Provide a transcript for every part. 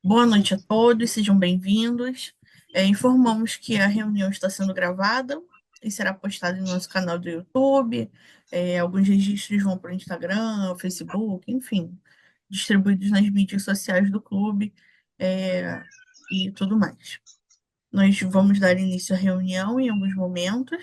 Boa noite a todos, sejam bem-vindos. Informamos que a reunião está sendo gravada e será postada no nosso canal do YouTube. Alguns registros vão para o Instagram, Facebook, enfim, distribuídos nas mídias sociais do clube, é, e tudo mais. Nós vamos dar início à reunião em alguns momentos.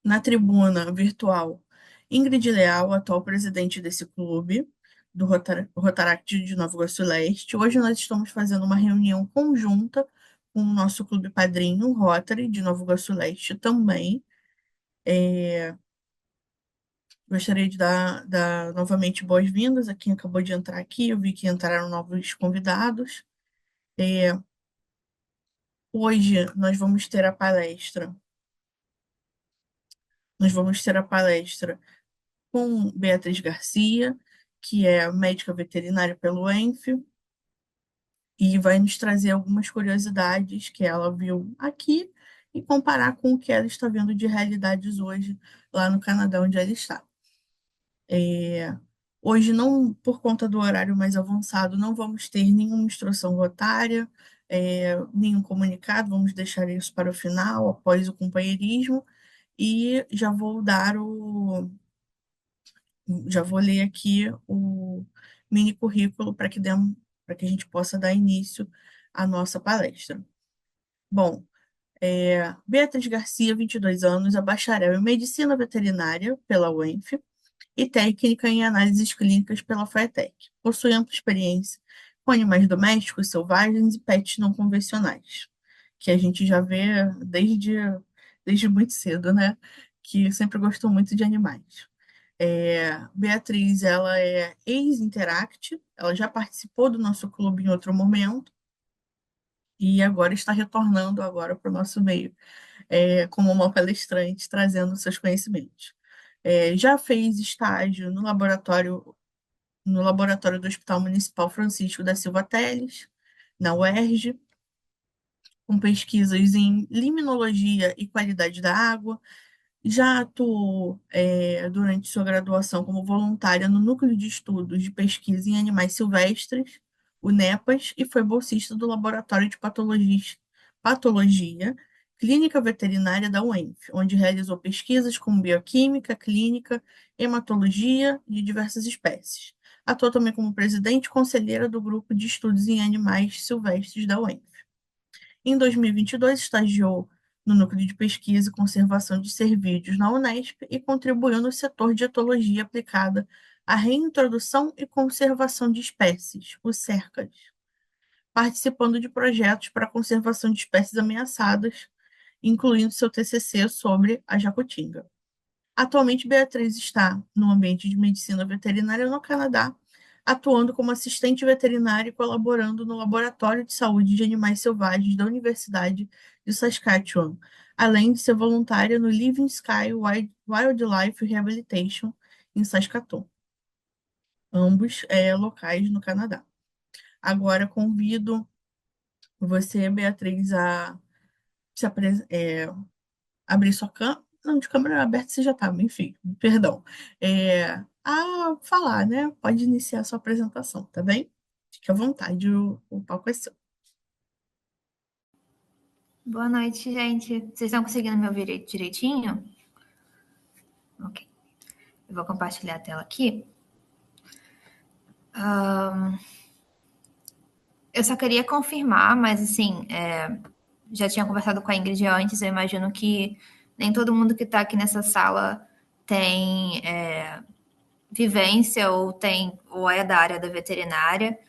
Na tribuna virtual, Ingrid Leal, atual presidente desse clube, do Rotaract de Nova Iguaçu Leste. Hoje nós estamos fazendo uma reunião conjunta com o nosso clube padrinho, o Rotary de Nova Iguaçu Leste também. Gostaria de dar novamente boas-vindas a quem acabou de entrar aqui. Eu vi que entraram novos convidados. É, Hoje nós vamos ter a palestra com Beatriz Garcia, que é médica veterinária pelo ENF, e vai nos trazer algumas curiosidades que ela viu aqui e comparar com o que ela está vendo de realidades hoje lá no Canadá, onde ela está. É, Hoje, não, por conta do horário mais avançado, não vamos ter nenhuma instrução rotária, nenhum comunicado, vamos deixar isso para o final, após o companheirismo, e já vou ler aqui o mini currículo para que a gente possa dar início à nossa palestra. Bom, Beatriz Garcia, 22 anos, é bacharel em Medicina Veterinária pela UENF e técnica em análises clínicas pela FATEC. Possui ampla experiência com animais domésticos, selvagens e pets não convencionais, que a gente já vê desde muito cedo, né? Que sempre gostou muito de animais. Beatriz, ela é ex-Interact, ela já participou do nosso clube em outro momento e agora está retornando agora para o nosso meio, como uma palestrante, trazendo seus conhecimentos. Já fez estágio no laboratório do Hospital Municipal Francisco da Silva Teles, na UERJ, com pesquisas em limnologia e qualidade da água. Já atuou, durante sua graduação como voluntária no Núcleo de Estudos de Pesquisa em Animais Silvestres, o NEPAS, e foi bolsista do Laboratório de Patologia Clínica Veterinária da UENF, onde realizou pesquisas como bioquímica, clínica, hematologia de diversas espécies. Atuou também como presidente e conselheira do Grupo de Estudos em Animais Silvestres da UENF. Em 2022, estagiou no Núcleo de Pesquisa e Conservação de Cervídeos na Unesp e contribuiu no setor de etologia aplicada à reintrodução e conservação de espécies, o CERCAS, participando de projetos para a conservação de espécies ameaçadas, incluindo seu TCC sobre a jacutinga. Atualmente, Beatriz está no ambiente de medicina veterinária no Canadá, atuando como assistente veterinária e colaborando no Laboratório de Saúde de Animais Selvagens da Universidade de Saskatchewan, além de ser voluntária no Living Sky Wildlife Rehabilitation em Saskatoon, ambos locais no Canadá. Agora convido você, Beatriz, a se abrir sua câmera. Não, de câmera aberta você já estava, enfim, perdão. A falar, né? Pode iniciar a sua apresentação, tá bem? Fique à vontade, o palco é seu. Boa noite, gente. Vocês estão conseguindo me ouvir direitinho? Ok. Eu vou compartilhar a tela aqui. Eu só queria confirmar, mas assim, já tinha conversado com a Ingrid antes, eu imagino que nem todo mundo que está aqui nessa sala tem vivência ou é da área da veterinária.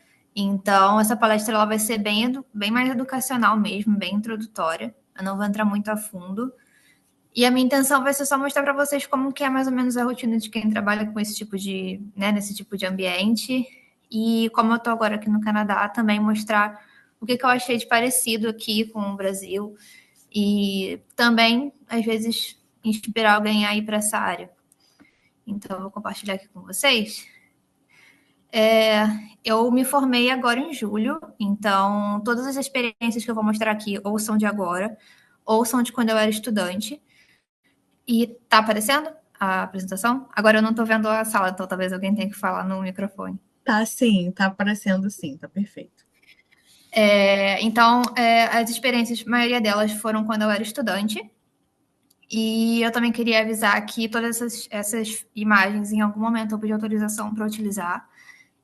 Então, essa palestra ela vai ser bem mais educacional mesmo, bem introdutória. Eu não vou entrar muito a fundo. E a minha intenção vai ser só mostrar para vocês como que é mais ou menos a rotina de quem trabalha com esse tipo de, né, nesse tipo de ambiente. E como eu estou agora aqui no Canadá, também mostrar o que eu achei de parecido aqui com o Brasil. E também, às vezes, inspirar alguém a ir para essa área. Então, eu vou compartilhar aqui com vocês. Eu me formei agora em julho, então todas as experiências que eu vou mostrar aqui ou são de agora, ou são de quando eu era estudante. E tá aparecendo a apresentação? Agora eu não estou vendo a sala, então talvez alguém tenha que falar no microfone. Tá sim, tá aparecendo sim, tá perfeito. Então, as experiências, a maioria delas foram quando eu era estudante. E eu também queria avisar que todas essas imagens, em algum momento, eu pedi autorização para utilizar.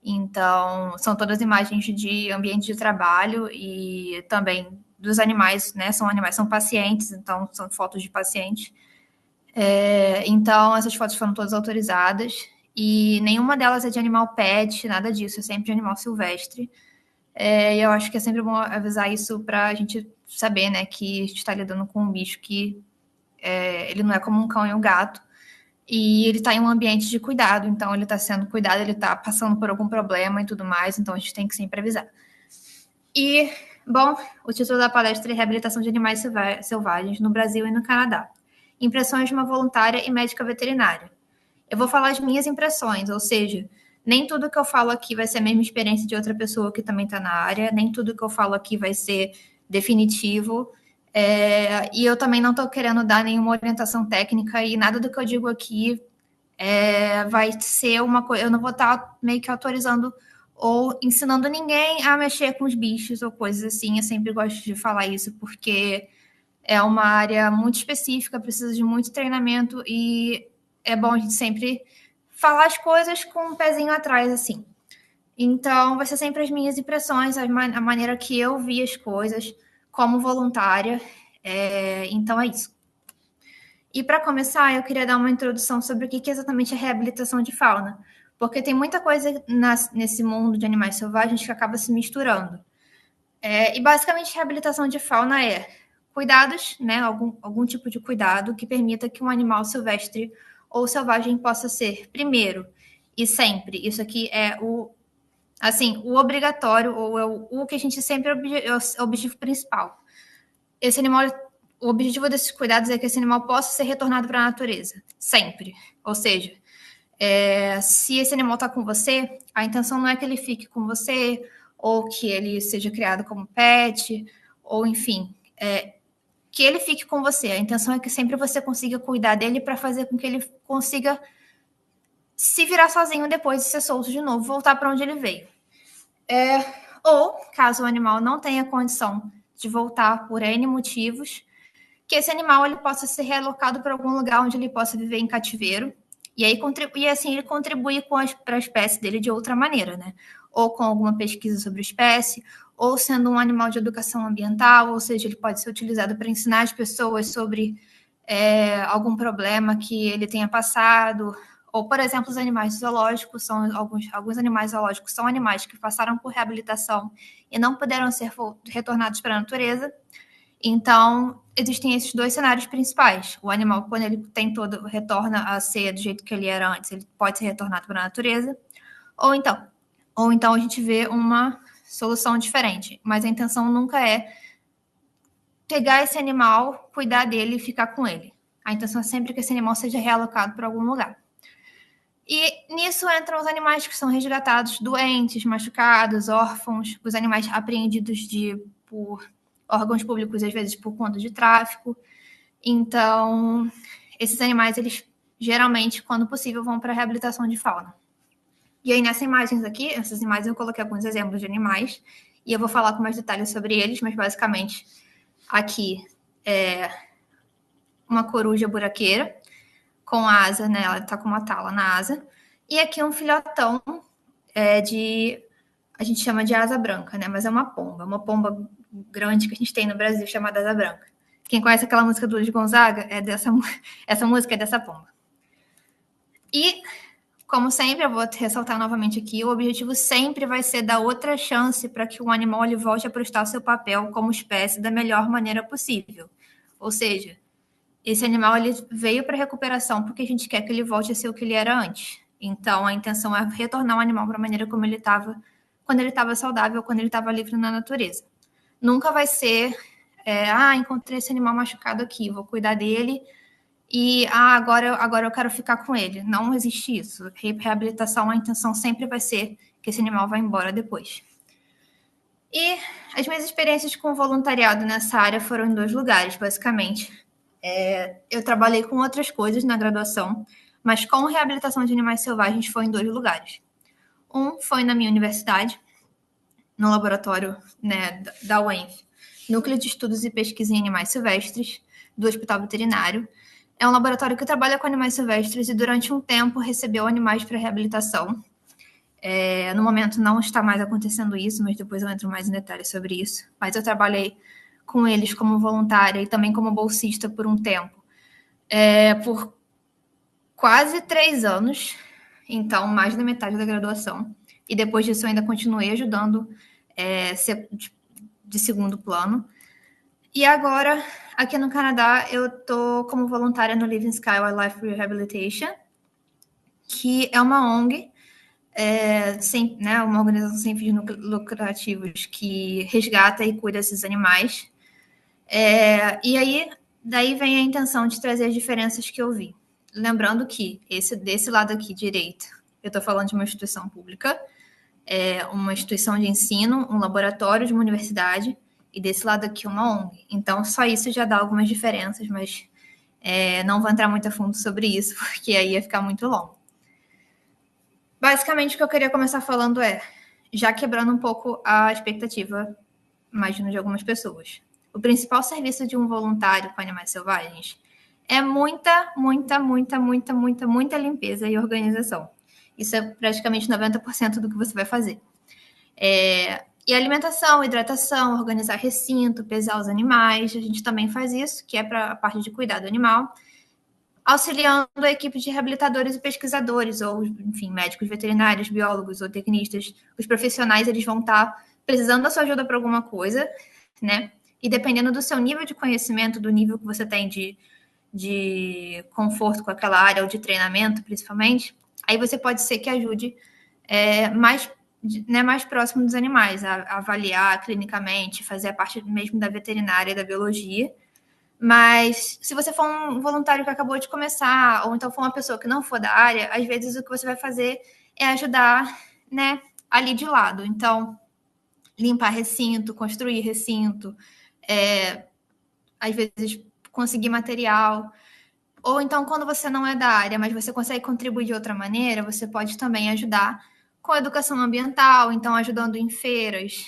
Então, são todas imagens de ambiente de trabalho e também dos animais, né? São pacientes, então são fotos de pacientes. Então, essas fotos foram todas autorizadas e nenhuma delas é de animal pet, nada disso, é sempre de animal silvestre. E eu acho que é sempre bom avisar isso para a gente saber, né, que a gente está lidando com um bicho que ele não é como um cão e um gato, e ele está em um ambiente de cuidado, então ele está sendo cuidado, ele está passando por algum problema e tudo mais, então a gente tem que sempre avisar. E, bom, o título da palestra é Reabilitação de Animais Selvagens no Brasil e no Canadá. Impressões de uma voluntária e médica veterinária. Eu vou falar as minhas impressões, ou seja, nem tudo que eu falo aqui vai ser a mesma experiência de outra pessoa que também está na área, nem tudo que eu falo aqui vai ser definitivo, e eu também não estou querendo dar nenhuma orientação técnica e nada do que eu digo aqui vai ser uma coisa. Eu não vou estar meio que autorizando ou ensinando ninguém a mexer com os bichos ou coisas assim. Eu sempre gosto de falar isso porque é uma área muito específica, precisa de muito treinamento e é bom a gente sempre falar as coisas com um pezinho atrás, assim. Então, vai ser sempre as minhas impressões, a maneira que eu vi as coisas como voluntária. Então, é isso. E para começar, eu queria dar uma introdução sobre o que é exatamente a reabilitação de fauna, porque tem muita coisa nesse mundo de animais selvagens que acaba se misturando. E basicamente, reabilitação de fauna é cuidados, né, algum tipo de cuidado que permita que um animal silvestre ou selvagem possa ser, primeiro e sempre, isso aqui é o obrigatório, ou é o que a gente sempre é o objetivo principal. Esse animal, o objetivo desses cuidados é que esse animal possa ser retornado para a natureza, sempre. Ou seja, se esse animal está com você, a intenção não é que ele fique com você, ou que ele seja criado como pet, ou enfim, que ele fique com você. A intenção é que sempre você consiga cuidar dele para fazer com que ele consiga se virar sozinho depois de ser solto de novo, voltar para onde ele veio. Ou, caso o animal não tenha condição de voltar por N motivos, que esse animal ele possa ser realocado para algum lugar onde ele possa viver em cativeiro, e aí assim ele contribui para a espécie dele de outra maneira, né? Ou com alguma pesquisa sobre a espécie, ou sendo um animal de educação ambiental, ou seja, ele pode ser utilizado para ensinar as pessoas sobre algum problema que ele tenha passado, ou, por exemplo, os animais zoológicos são alguns animais zoológicos são animais que passaram por reabilitação e não puderam ser retornados para a natureza. Então, existem esses dois cenários principais. O animal, quando ele retorna a ser do jeito que ele era antes, ele pode ser retornado para a natureza, ou então a gente vê uma solução diferente. Mas a intenção nunca é pegar esse animal, cuidar dele e ficar com ele. A intenção é sempre que esse animal seja realocado para algum lugar. E nisso entram os animais que são resgatados doentes, machucados, órfãos, os animais apreendidos por órgãos públicos, às vezes por conta de tráfico. Então, esses animais, eles geralmente, quando possível, vão para a reabilitação de fauna. E aí, essas imagens eu coloquei alguns exemplos de animais, e eu vou falar com mais detalhes sobre eles, mas basicamente, aqui é uma coruja buraqueira, com asa, né? Ela tá com uma tala na asa. E aqui um filhotão a gente chama de asa branca, né? Mas é uma pomba grande que a gente tem no Brasil chamada asa branca. Quem conhece aquela música do Luiz Gonzaga, essa música é dessa pomba. E, como sempre, eu vou ressaltar novamente aqui, o objetivo sempre vai ser dar outra chance para que o animal ele volte a prestar seu papel como espécie da melhor maneira possível. Ou seja, esse animal ele veio para recuperação porque a gente quer que ele volte a ser o que ele era antes. Então, a intenção é retornar o animal para a maneira como ele estava quando ele estava saudável, quando ele estava livre na natureza. Nunca vai ser, encontrei esse animal machucado aqui, vou cuidar dele e agora eu quero ficar com ele. Não existe isso. Reabilitação, a intenção sempre vai ser que esse animal vá embora depois. E as minhas experiências com voluntariado nessa área foram em dois lugares, basicamente. Eu trabalhei com outras coisas na graduação, mas com reabilitação de animais selvagens foi em 2 lugares. Um foi na minha universidade, no laboratório, né, da UENF, Núcleo de Estudos e Pesquisa em Animais Silvestres, do Hospital Veterinário. É um laboratório que trabalha com animais silvestres e durante um tempo recebeu animais para reabilitação. No momento não está mais acontecendo isso, mas depois eu entro mais em detalhes sobre isso. Mas eu trabalhei com eles como voluntária e também como bolsista por um tempo. Por quase 3 anos, então mais da metade da graduação. E depois disso eu ainda continuei ajudando de segundo plano. E agora, aqui no Canadá, eu estou como voluntária no Living Sky Wildlife Rehabilitation, que é uma ONG, uma organização sem fins lucrativos que resgata e cuida desses animais. E aí, daí vem a intenção de trazer as diferenças que eu vi. Lembrando que desse lado aqui direito, eu estou falando de uma instituição pública, uma instituição de ensino, um laboratório de uma universidade, e desse lado aqui uma ONG. Então, só isso já dá algumas diferenças, mas não vou entrar muito a fundo sobre isso, porque aí ia ficar muito longo. Basicamente, o que eu queria começar falando já quebrando um pouco a expectativa, imagino, de algumas pessoas. O principal serviço de um voluntário com animais selvagens é muita limpeza e organização. Isso é praticamente 90% do que você vai fazer. E alimentação, hidratação, organizar recinto, pesar os animais, a gente também faz isso, que é para a parte de cuidar do animal, auxiliando a equipe de reabilitadores e pesquisadores, ou, enfim, médicos veterinários, biólogos ou tecnistas. Os profissionais, eles vão estar precisando da sua ajuda para alguma coisa, né? E dependendo do seu nível de conhecimento, do nível que você tem de conforto com aquela área, ou de treinamento, principalmente, aí você pode ser que ajude mais próximo dos animais, a avaliar clinicamente, fazer a parte mesmo da veterinária e da biologia. Mas se você for um voluntário que acabou de começar, ou então for uma pessoa que não for da área, às vezes o que você vai fazer é ajudar, né, ali de lado. Então, limpar recinto, construir recinto, às vezes conseguir material. Ou então, quando você não é da área, mas você consegue contribuir de outra maneira, você pode também ajudar com a educação ambiental, então ajudando em feiras,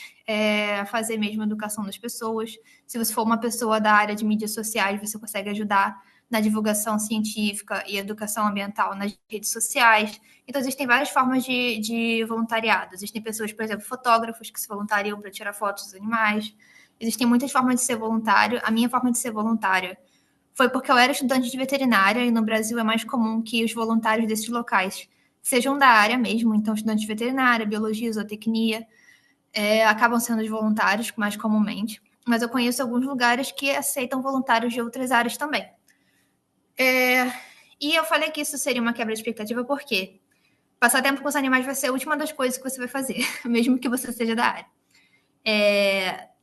a fazer mesmo a educação das pessoas. Se você for uma pessoa da área de mídias sociais, você consegue ajudar na divulgação científica e educação ambiental nas redes sociais. Então, existem várias formas de voluntariado. Existem pessoas, por exemplo, fotógrafos que se voluntariam para tirar fotos dos animais. Existem muitas formas de ser voluntário. A minha forma de ser voluntária foi porque eu era estudante de veterinária e no Brasil é mais comum que os voluntários desses locais sejam da área mesmo, então estudantes de veterinária, biologia, zootecnia, acabam sendo os voluntários mais comumente. Mas eu conheço alguns lugares que aceitam voluntários de outras áreas também. E eu falei que isso seria uma quebra de expectativa porque passar tempo com os animais vai ser a última das coisas que você vai fazer, mesmo que você seja da área.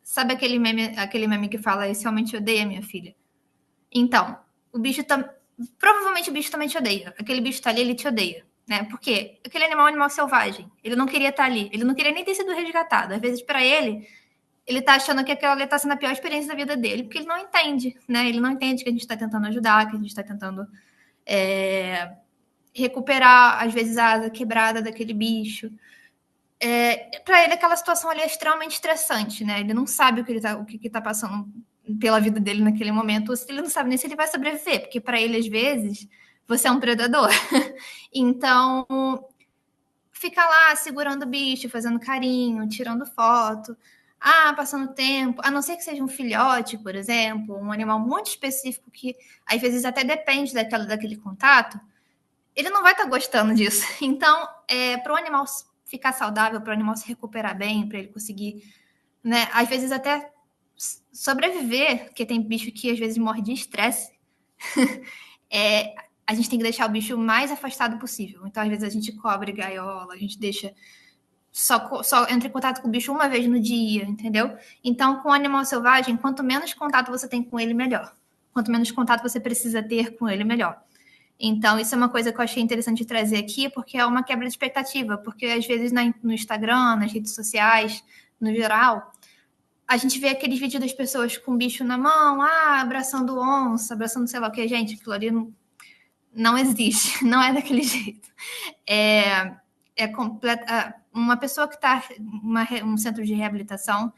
Sabe aquele meme que fala, esse realmente odeia minha filha? Então, provavelmente o bicho também te odeia. Aquele bicho tá ali, ele te odeia, né? Porque aquele animal é um animal selvagem. Ele não queria estar ali. Ele não queria nem ter sido resgatado. Às vezes, para ele tá achando que aquela ali tá sendo a pior experiência da vida dele, porque ele não entende, né? Ele não entende que a gente tá tentando ajudar, que a gente tá tentando recuperar, às vezes, a asa quebrada daquele bicho. Para ele, aquela situação ali é extremamente estressante, né? Ele não sabe o que tá passando pela vida dele naquele momento, ou se ele não sabe nem se ele vai sobreviver, porque para ele, às vezes, você é um predador. Então, fica lá segurando o bicho, fazendo carinho, tirando foto, passando tempo, a não ser que seja um filhote, por exemplo, um animal muito específico que, às vezes, até depende daquele contato, ele não vai estar gostando disso. Então, para o animal ficar saudável, para o animal se recuperar bem, para ele conseguir, né, às vezes até sobreviver, porque tem bicho que às vezes morre de estresse, a gente tem que deixar o bicho o mais afastado possível. Então, às vezes, a gente cobre gaiola, a gente deixa só entra em contato com o bicho uma vez no dia, entendeu? Então, com o animal selvagem, quanto menos contato você tem com ele, melhor. Quanto menos contato você precisa ter com ele, melhor. Então, isso é uma coisa que eu achei interessante trazer aqui, porque é uma quebra de expectativa, porque às vezes no Instagram, nas redes sociais, no geral, a gente vê aqueles vídeos das pessoas com bicho na mão, abraçando onça, abraçando sei lá o que, gente, aquilo ali não existe, não é daquele jeito. É completa. Uma pessoa que está em um centro de reabilitação,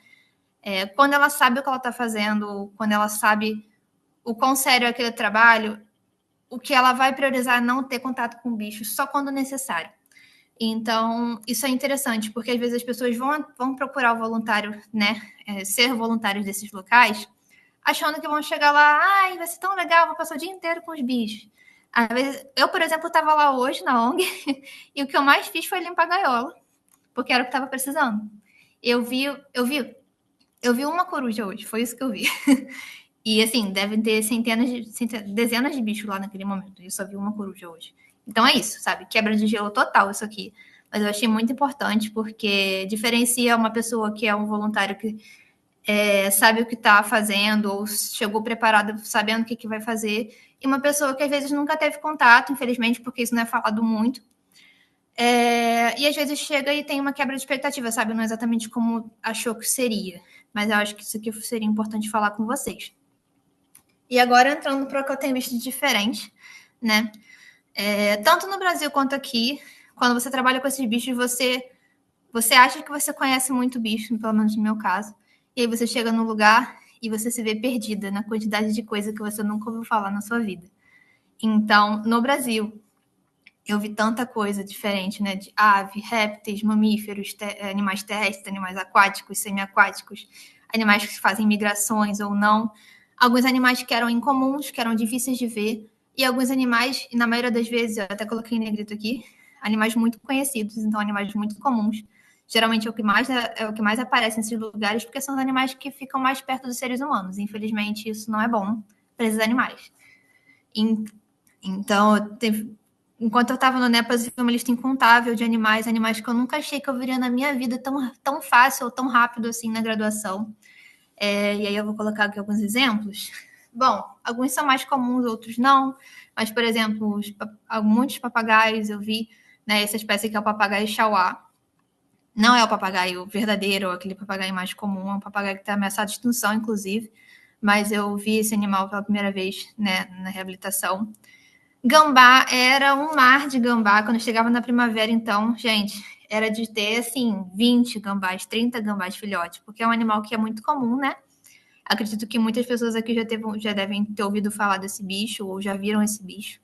quando ela sabe o que ela está fazendo, quando ela sabe o quão sério é aquele trabalho, o que ela vai priorizar é não ter contato com bichos só quando necessário. Então, isso é interessante, porque às vezes as pessoas vão procurar o voluntário, né, ser voluntários desses locais, achando que vão chegar lá, ai, vai ser tão legal, vou passar o dia inteiro com os bichos. Às vezes, eu, por exemplo, estava lá hoje na ONG e o que eu mais fiz foi limpar a gaiola, porque era o que estava precisando. Eu vi uma coruja hoje, foi isso que eu vi. E assim, devem ter dezenas de bichos lá naquele momento. Eu só vi uma coruja hoje. Então é isso, sabe? Quebra de gelo total isso aqui. Mas eu achei muito importante porque diferencia uma pessoa que é um voluntário que sabe o que está fazendo ou chegou preparado sabendo o que vai fazer e uma pessoa que às vezes nunca teve contato, infelizmente, porque isso não é falado muito. E às vezes chega e tem uma quebra de expectativa, sabe? Não é exatamente como achou que seria. Mas eu acho que isso aqui seria importante falar com vocês. E agora entrando para o que eu tenho visto de diferente, né? Tanto no Brasil quanto aqui, quando você trabalha com esses bichos, você acha que você conhece muito bicho, pelo menos no meu caso, e aí você chega no lugar e você se vê perdida na quantidade de coisa que você nunca ouviu falar na sua vida. Então, no Brasil, eu vi tanta coisa diferente, né? De ave, répteis, mamíferos, animais terrestres, animais aquáticos, semiaquáticos, animais que fazem migrações ou não. Alguns animais que eram incomuns, que eram difíceis de ver, e alguns animais, na maioria das vezes, eu até coloquei em negrito aqui, animais muito conhecidos, então animais muito comuns. Geralmente é o que mais aparece nesses lugares, porque são os animais que ficam mais perto dos seres humanos. Infelizmente, isso não é bom para esses animais. Então, enquanto eu estava no NEPAS, eu vi uma lista incontável de animais que eu nunca achei que eu viria na minha vida tão fácil ou tão rápido assim na graduação. E aí eu vou colocar aqui alguns exemplos. Bom, alguns são mais comuns, outros não. Mas, por exemplo, muitos papagaios eu vi, né? Essa espécie que é o papagaio chauá. Não é o papagaio verdadeiro, aquele papagaio mais comum, é um papagaio que está ameaçado de extinção, inclusive. Mas eu vi esse animal pela primeira vez, né, na reabilitação. Gambá, era um mar de gambá. Quando chegava na primavera, então, gente, era de ter, assim, 20 gambás, 30 gambás filhotes, porque é um animal que é muito comum, né? Acredito que muitas pessoas aqui já devem ter ouvido falar desse bicho ou já viram esse bicho.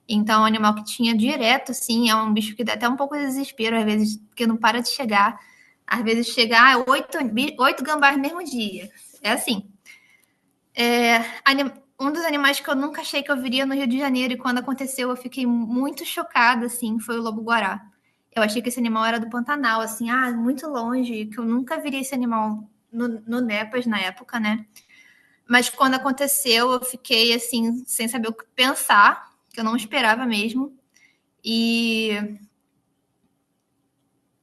Então, é um animal que tinha direto, assim, é um bicho que dá até um pouco de desespero, às vezes, porque não para de chegar. Às vezes chega 8 gambás no mesmo dia. É assim. Um dos animais que eu nunca achei que eu viria no Rio de Janeiro, e quando aconteceu eu fiquei muito chocada, assim, foi o lobo-guará. Eu achei que esse animal era do Pantanal, assim, muito longe, que eu nunca viria esse animal no NEPAS na época, né? Mas quando aconteceu, eu fiquei, assim, sem saber o que pensar, que eu não esperava mesmo. E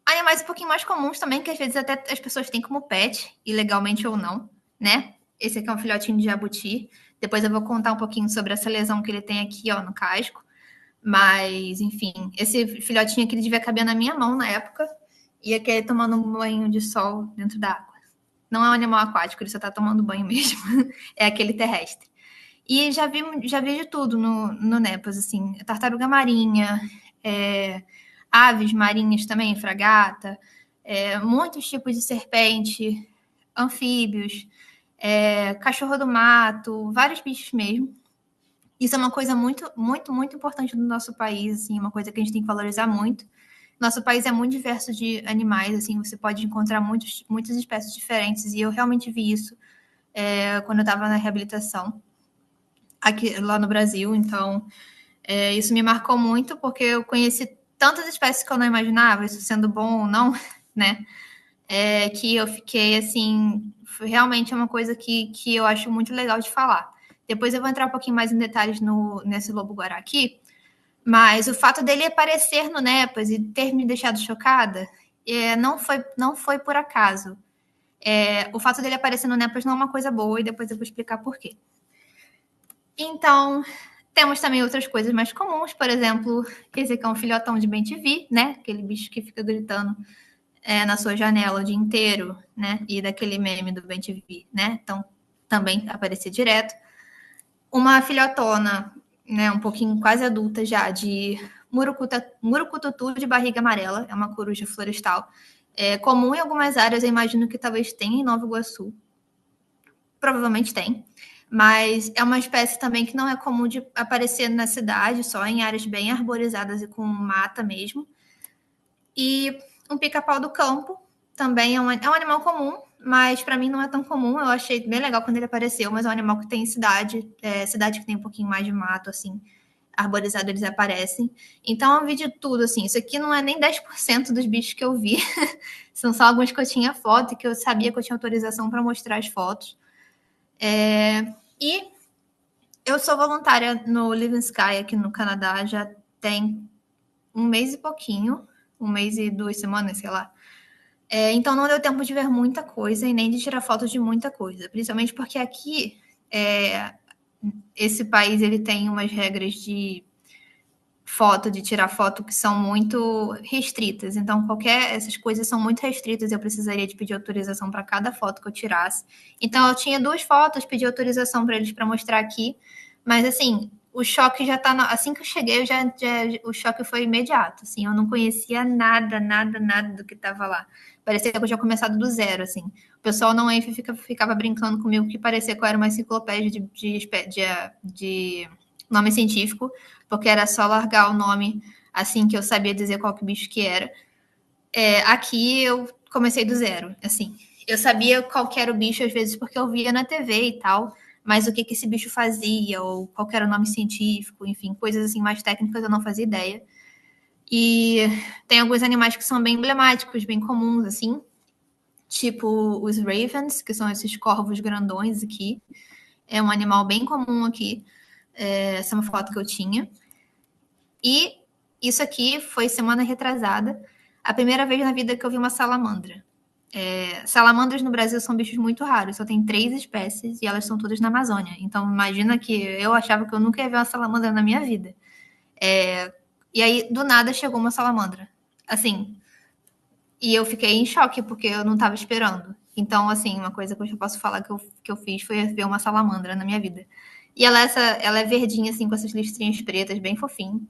animais um pouquinho mais comuns também, que às vezes até as pessoas têm como pet, ilegalmente ou não, né? Esse aqui é um filhotinho de jabuti. Depois eu vou contar um pouquinho sobre essa lesão que ele tem aqui, ó, no casco. Mas, enfim, esse filhotinho aqui ele devia caber na minha mão na época. E aqui ele tomando um banho de sol dentro da água. Não é um animal aquático, ele só tá tomando banho mesmo. É aquele terrestre. E já vi de tudo no Nepas, assim, tartaruga marinha, aves marinhas também, fragata, muitos tipos de serpente, anfíbios, cachorro do mato, vários bichos mesmo. Isso é uma coisa muito, muito, muito importante no nosso país, assim, uma coisa que a gente tem que valorizar muito. Nosso país é muito diverso de animais, assim, você pode encontrar muitas espécies diferentes, e eu realmente vi isso quando eu estava na reabilitação aqui lá no Brasil. Então, isso me marcou muito, porque eu conheci tantas espécies que eu não imaginava, isso sendo bom ou não, né? Que eu fiquei assim, realmente é uma coisa que eu acho muito legal de falar. Depois eu vou entrar um pouquinho mais em detalhes nesse lobo-guará aqui, mas o fato dele aparecer no Nepas e ter me deixado chocada não foi por acaso. O fato dele aparecer no Nepas não é uma coisa boa, e depois eu vou explicar por quê. Então, temos também outras coisas mais comuns, por exemplo, esse aqui é um filhotão de bem-te-vi, né? Aquele bicho que fica gritando na sua janela o dia inteiro, né? E daquele meme do bem-te-vi, né? Então, também aparecer direto. Uma filhotona né, um pouquinho quase adulta já, de murucututu de barriga amarela, é uma coruja florestal. É comum em algumas áreas, eu imagino que talvez tenha em Nova Iguaçu. Provavelmente tem. Mas é uma espécie também que não é comum de aparecer na cidade, só em áreas bem arborizadas e com mata mesmo. E um pica-pau do campo também é um animal comum, mas para mim não é tão comum. Eu achei bem legal quando ele apareceu, mas é um animal que tem cidade, cidade que tem um pouquinho mais de mato, assim, arborizado eles aparecem. Então eu vi de tudo, assim. Isso aqui não é nem 10% dos bichos que eu vi. São só alguns que eu tinha foto e que eu sabia que eu tinha autorização para mostrar as fotos. E eu sou voluntária no Living Sky aqui no Canadá já tem um mês e pouquinho, um mês e 2 semanas, sei lá. Então não deu tempo de ver muita coisa e nem de tirar fotos de muita coisa, principalmente porque aqui esse país ele tem umas regras de foto, de tirar foto que são muito restritas. Então essas coisas são muito restritas. Eu precisaria de pedir autorização para cada foto que eu tirasse. Então eu tinha 2 fotos, pedi autorização para eles para mostrar aqui, mas assim o choque já tá assim que eu cheguei, o choque foi imediato. Assim, eu não conhecia nada do que estava lá. Parecia que eu tinha começado do zero, assim. O pessoal não ficava brincando comigo que parecia que eu era uma enciclopédia de nome científico, porque era só largar o nome assim que eu sabia dizer qual que bicho que era. Aqui eu comecei do zero, assim. Eu sabia qual que era o bicho, às vezes, porque eu via na TV e tal, mas o que esse bicho fazia, ou qual que era o nome científico, enfim, coisas assim mais técnicas eu não fazia ideia. E tem alguns animais que são bem emblemáticos, bem comuns, assim, tipo os ravens, que são esses corvos grandões aqui. É um animal bem comum aqui. Essa é uma foto que eu tinha. E isso aqui foi semana retrasada, a primeira vez na vida que eu vi uma salamandra. Salamandras no Brasil são bichos muito raros, só tem 3 espécies e elas são todas na Amazônia. Então imagina que eu achava que eu nunca ia ver uma salamandra na minha vida. E aí, do nada, chegou uma salamandra. Assim, e eu fiquei em choque, porque eu não estava esperando. Então, assim, uma coisa que eu já posso falar que eu fiz foi ver uma salamandra na minha vida. E ela é verdinha, assim, com essas listrinhas pretas, bem fofinho.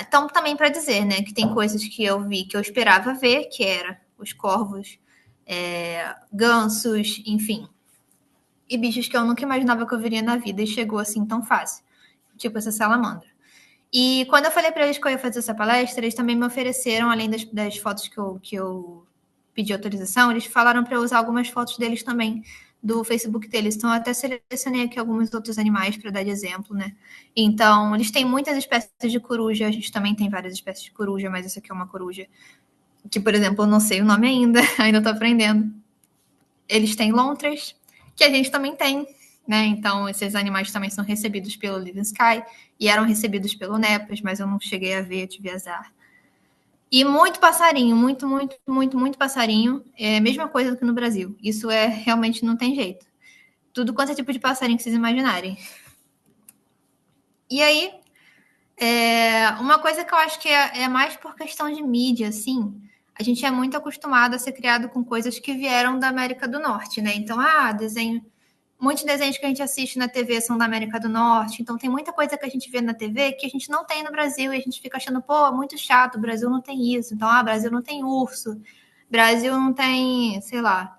Então, também para dizer, né, que tem coisas que eu vi que eu esperava ver, que era os corvos, gansos, enfim. E bichos que eu nunca imaginava que eu veria na vida e chegou assim tão fácil. Tipo essa salamandra. E quando eu falei para eles que eu ia fazer essa palestra, eles também me ofereceram, além das fotos que eu pedi autorização, eles falaram para eu usar algumas fotos deles também, do Facebook deles. Então, eu até selecionei aqui alguns outros animais para dar de exemplo, né? Então, eles têm muitas espécies de coruja, a gente também tem várias espécies de coruja, mas essa aqui é uma coruja que, por exemplo, eu não sei o nome ainda, ainda estou aprendendo. Eles têm lontras, que a gente também tem, né? Então, esses animais também são recebidos pelo Living Sky e eram recebidos pelo NEPAS, mas eu não cheguei a ver, eu tive azar. E muito passarinho, muito passarinho. É a mesma coisa do que no Brasil. Isso realmente não tem jeito. Tudo quanto é tipo de passarinho que vocês imaginarem. E aí, uma coisa que eu acho que é mais por questão de mídia, assim, a gente é muito acostumado a ser criado com coisas que vieram da América do Norte, né? Então, desenho. Muitos desenhos que a gente assiste na TV são da América do Norte, então tem muita coisa que a gente vê na TV que a gente não tem no Brasil e a gente fica achando, pô, é muito chato, o Brasil não tem isso. Então, Brasil não tem urso, Brasil não tem, sei lá,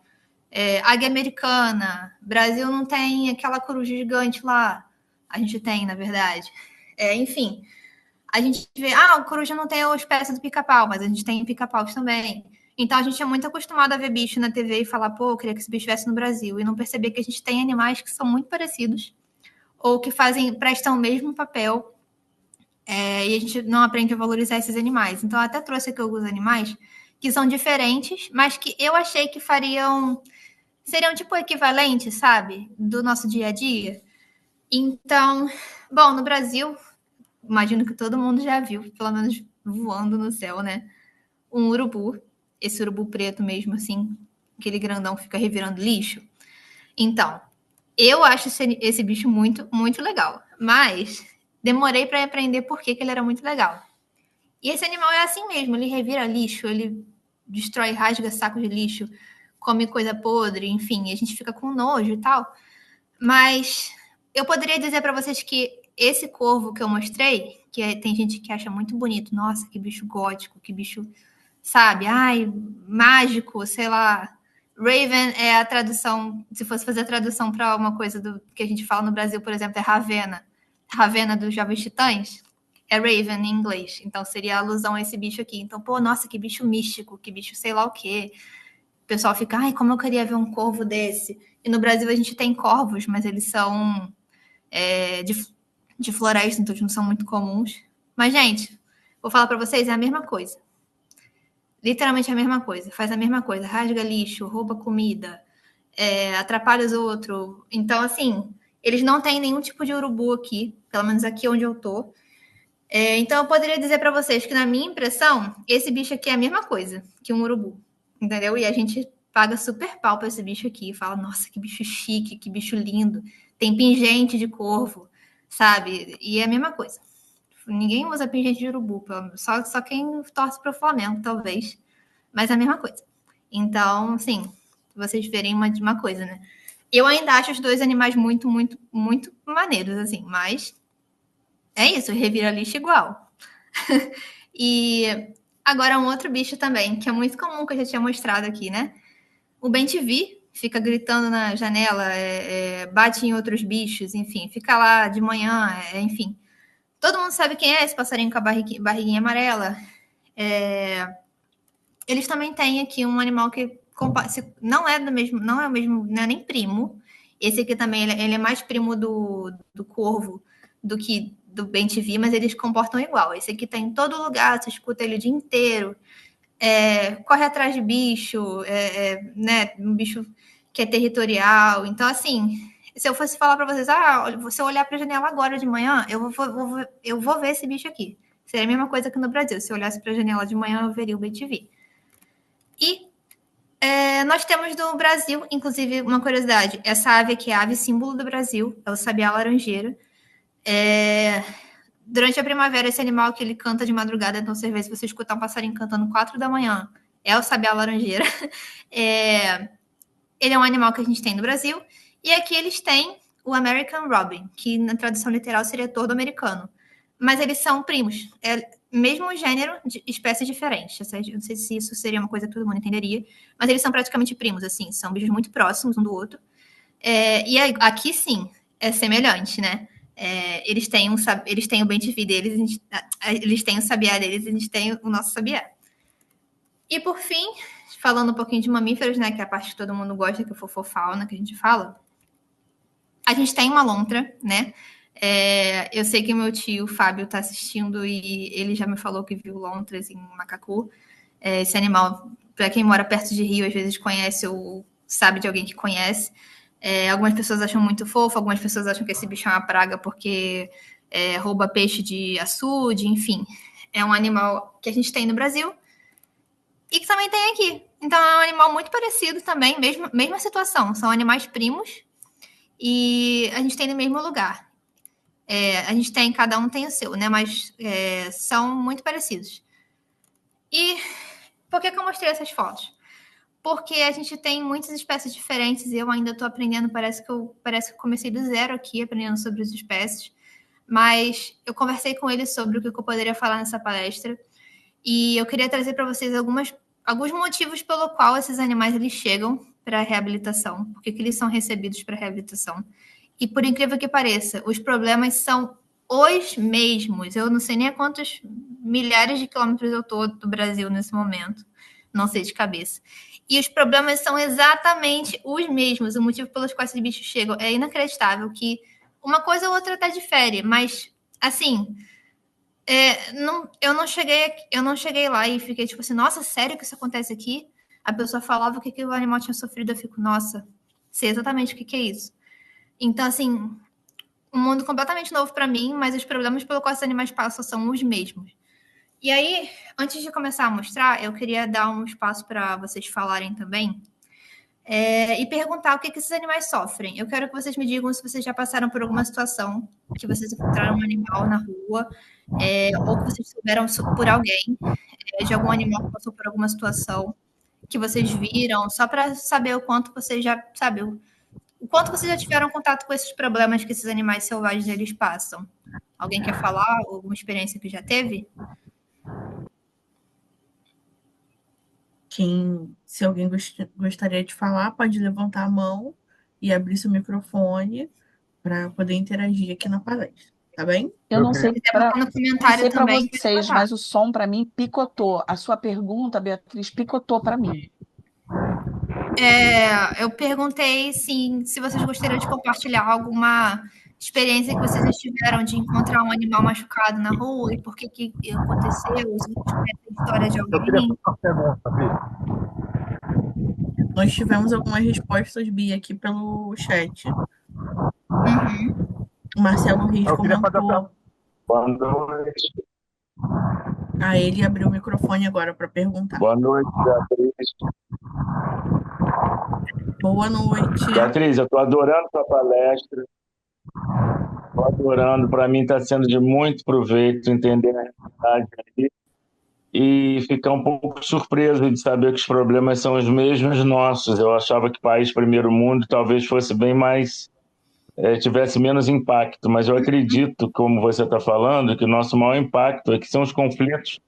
águia americana, Brasil não tem aquela coruja gigante lá. A gente tem, na verdade. Enfim, a gente vê, a coruja não tem a espécie do pica-pau, mas a gente tem pica-paus também. Então a gente é muito acostumado a ver bicho na TV e falar, pô, eu queria que esse bicho estivesse no Brasil. E não perceber que a gente tem animais que são muito parecidos, ou que prestam o mesmo papel, e a gente não aprende a valorizar esses animais. Então eu até trouxe aqui alguns animais que são diferentes, mas que eu achei que seriam tipo equivalentes, sabe? Do nosso dia a dia. Então, bom, no Brasil, imagino que todo mundo já viu, pelo menos voando no céu, né? Um urubu, esse urubu preto mesmo, assim, aquele grandão que fica revirando lixo. Então, eu acho esse bicho muito legal, mas demorei para aprender por que ele era muito legal. E esse animal é assim mesmo, ele revira lixo, ele destrói, rasga saco de lixo, come coisa podre, enfim, a gente fica com nojo e tal. Mas eu poderia dizer para vocês que esse corvo que eu mostrei, que tem gente que acha muito bonito, nossa, que bicho gótico, que bicho, sabe, ai, mágico, sei lá. Raven é a tradução, se fosse fazer a tradução para uma coisa do que a gente fala no Brasil, por exemplo, é Ravena. Ravena dos Jovens Titãs é Raven em inglês. Então seria alusão a esse bicho aqui. Então, pô, nossa, que bicho místico, que bicho sei lá o quê. O pessoal fica, ai, como eu queria ver um corvo desse. E no Brasil a gente tem corvos, mas eles são de floresta, então eles não são muito comuns. Mas, gente, vou falar para vocês, é a mesma coisa. Literalmente a mesma coisa. Faz a mesma coisa. Rasga lixo, rouba comida, atrapalha os outros. Então, assim, eles não têm nenhum tipo de urubu aqui, pelo menos aqui onde eu tô. Então, eu poderia dizer para vocês que, na minha impressão, esse bicho aqui é a mesma coisa que um urubu, entendeu? E a gente paga super pau para esse bicho aqui, fala, nossa, que bicho chique, que bicho lindo, tem pingente de corvo, sabe? E é a mesma coisa. Ninguém usa pingente de urubu, só quem torce para o Flamengo, talvez, mas é a mesma coisa. Então, sim, vocês verem uma coisa, né? Eu ainda acho os dois animais muito, muito, muito maneiros, assim, mas é isso, revira lixo igual. E agora um outro bicho também, que é muito comum, que eu já tinha mostrado aqui, né? O bem-te-vi fica gritando na janela, bate em outros bichos, enfim, fica lá de manhã, enfim. Todo mundo sabe quem é esse passarinho com a barriguinha amarela. Eles também têm aqui um animal que não é do mesmo, não é o mesmo, não é nem primo. Esse aqui também ele é mais primo do corvo do que do bem-te-vi, mas eles comportam igual. Esse aqui tá em todo lugar, você escuta ele o dia inteiro. Corre atrás de bicho, né? Um bicho que é territorial. Então, assim, se eu fosse falar para vocês, se eu olhar para a janela agora de manhã, eu vou ver esse bicho aqui. Seria a mesma coisa que no Brasil. Se eu olhasse para a janela de manhã, eu veria o bem-te-vi. E nós temos no Brasil, inclusive, uma curiosidade. Essa ave aqui é a ave símbolo do Brasil, é o sabiá laranjeira. Durante a primavera, esse animal que ele canta de madrugada, então você vê, se você escutar um passarinho cantando 4 da manhã, é o sabiá laranjeira. Ele é um animal que a gente tem no Brasil. E aqui eles têm o American Robin, que na tradução literal seria tordo americano. Mas eles são primos. Mesmo gênero, de espécies diferentes. Eu não sei se isso seria uma coisa que todo mundo entenderia, mas eles são praticamente primos, assim, são bichos muito próximos um do outro. E aqui sim, é semelhante, né? Eles têm o bem-te-vi deles, eles têm o sabiá deles, a gente tem o nosso sabiá. E por fim, falando um pouquinho de mamíferos, né, que é a parte que todo mundo gosta, que é a fofofauna, que a gente fala, a gente tem uma lontra, né? Eu sei que meu tio Fábio está assistindo e ele já me falou que viu lontras em Macacu. Esse animal, para quem mora perto de Rio, às vezes conhece ou sabe de alguém que conhece. Algumas pessoas acham muito fofo, algumas pessoas acham que esse bicho é uma praga porque rouba peixe de açude, enfim. É um animal que a gente tem no Brasil e que também tem aqui. Então é um animal muito parecido também, mesma situação. São animais primos e a gente tem no mesmo lugar. A gente tem, cada um tem o seu, né? Mas são muito parecidos. E por que eu mostrei essas fotos? Porque a gente tem muitas espécies diferentes e eu ainda estou aprendendo, parece que eu comecei do zero aqui, aprendendo sobre as espécies. Mas eu conversei com ele sobre o que eu poderia falar nessa palestra e eu queria trazer para vocês alguns motivos pelo qual esses animais eles chegam para a reabilitação, porque eles são recebidos para a reabilitação. E por incrível que pareça, os problemas são os mesmos. Eu não sei nem a quantos milhares de quilômetros eu estou do Brasil nesse momento. Não sei de cabeça. E os problemas são exatamente os mesmos. O motivo pelos quais esses bichos chegam é inacreditável, que uma coisa ou outra até difere, mas, assim, eu não cheguei lá e fiquei tipo assim, nossa, sério que isso acontece aqui? A pessoa falava o que o animal tinha sofrido, eu fico, nossa, sei exatamente o que é isso. Então, assim, um mundo completamente novo para mim, mas os problemas pelos quais os animais passam são os mesmos. E aí, antes de começar a mostrar, eu queria dar um espaço para vocês falarem também e perguntar o que esses animais sofrem. Eu quero que vocês me digam se vocês já passaram por alguma situação que vocês encontraram um animal na rua ou que vocês souberam por alguém de algum animal que passou por alguma situação que vocês viram, só para saber o quanto vocês já, sabe, O quanto vocês já tiveram contato com esses problemas que esses animais selvagens eles passam? Alguém quer falar? Alguma experiência que já teve? Se alguém gostaria de falar, pode levantar a mão e abrir seu microfone para poder interagir aqui na palestra, tá bem? Eu não Se sei quiser para botar no não comentário sei para também, pode vocês, botar. mas o som para mim picotou. A sua pergunta, Beatriz, picotou para mim. Eu perguntei se vocês gostariam de compartilhar alguma experiência que vocês já tiveram de encontrar um animal machucado na rua e por que aconteceu, se vocês conhecem a história de Eu queria alguém. fazer uma pergunta, Bi. Nós tivemos algumas respostas, Bia, aqui pelo chat. Uhum. O Marcelo Reis Eu queria fazer a comentou. Boa noite. Ele abriu o microfone agora para perguntar. Boa noite, Beatriz. Boa noite. Beatriz, eu estou adorando sua palestra. Estou adorando. Para mim está sendo de muito proveito entender a realidade aí e ficar um pouco surpreso de saber que os problemas são os mesmos nossos. Eu achava que país primeiro mundo talvez fosse bem mais, tivesse menos impacto, mas eu acredito, como você está falando, que o nosso maior impacto é que são os conflitos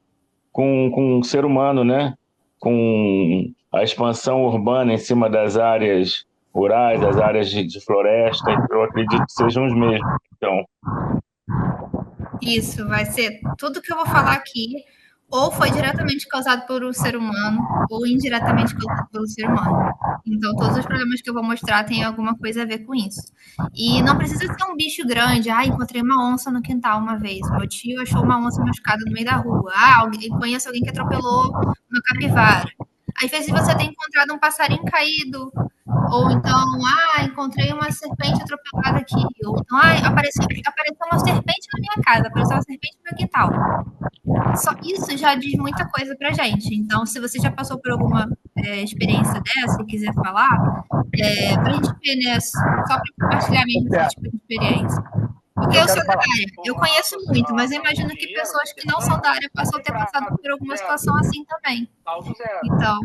com o ser humano, né? Com a expansão urbana em cima das áreas rurais, das áreas de floresta, eu acredito que sejam os mesmos. Então, Isso, vai ser tudo que eu vou falar aqui, ou foi diretamente causado por um ser humano, ou indiretamente causado pelo ser humano. Então, todos os problemas que eu vou mostrar têm alguma coisa a ver com isso. E não precisa ser um bicho grande. Ah, encontrei uma onça no quintal uma vez. Meu tio achou uma onça machucada no meio da rua. Ah, conheço alguém que atropelou uma capivara. Às vezes você tem encontrado um passarinho caído, ou então, encontrei uma serpente atropelada aqui. Ou então, apareceu uma serpente na minha casa, apareceu uma serpente no meu quintal. Só isso já diz muita coisa pra gente. Então, se você já passou por alguma experiência dessa e quiser falar, pra gente ver, né? Só pra compartilhar mesmo esse tipo de experiência. Porque eu sou da área, eu conheço muito, mas eu imagino que pessoas que não são da área possam ter passado por alguma situação assim também. Então,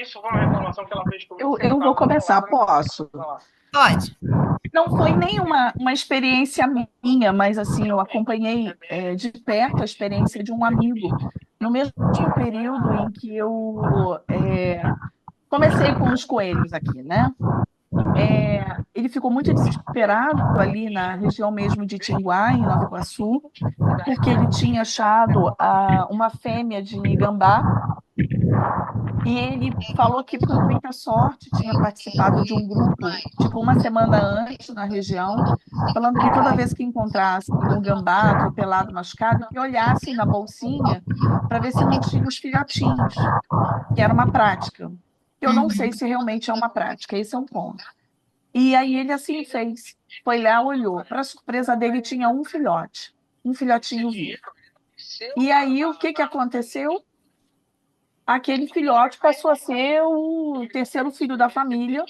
Isso foi uma reclamação que ela fez comigo. Eu vou começar, posso? pode. Não foi nenhuma uma experiência minha, mas assim, eu acompanhei de perto a experiência de um amigo. No mesmo período em que eu comecei com os coelhos aqui, né? Ele ficou muito desesperado ali na região mesmo de Tinguá, em Nova Iguaçu, porque ele tinha achado uma fêmea de gambá. E ele falou que, por muita sorte, tinha participado de um grupo, tipo, uma semana antes na região, falando que toda vez que encontrasse um gambá atropelado, machucado, que olhassem na bolsinha para ver se não tinha os filhotinhos, que era uma prática. Eu não sei se realmente é uma prática, esse é um ponto. E aí ele assim fez, foi lá, olhou. Para surpresa dele, tinha um filhotinho vivo. E aí o que aconteceu? Aquele filhote passou a ser o terceiro filho da família,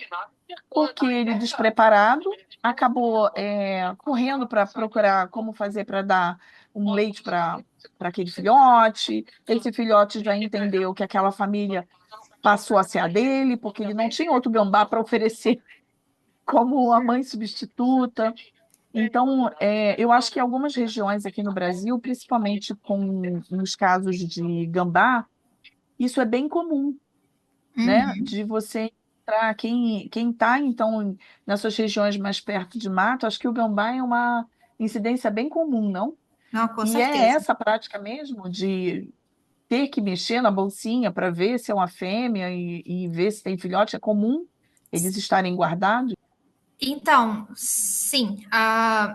porque ele, despreparado, acabou correndo para procurar como fazer para dar um leite para aquele filhote. Esse filhote já entendeu que aquela família passou a ser a dele, porque ele não tinha outro gambá para oferecer como a mãe substituta. Então, eu acho que algumas regiões aqui no Brasil, principalmente com os casos de gambá, isso é bem comum, né? De você entrar, quem está, então, nessas regiões mais perto de mato, acho que o gambá é uma incidência bem comum, não? Não, com E é certeza. essa prática mesmo de ter que mexer na bolsinha para ver se é uma fêmea e ver se tem filhote, é comum eles estarem guardados? Então, sim.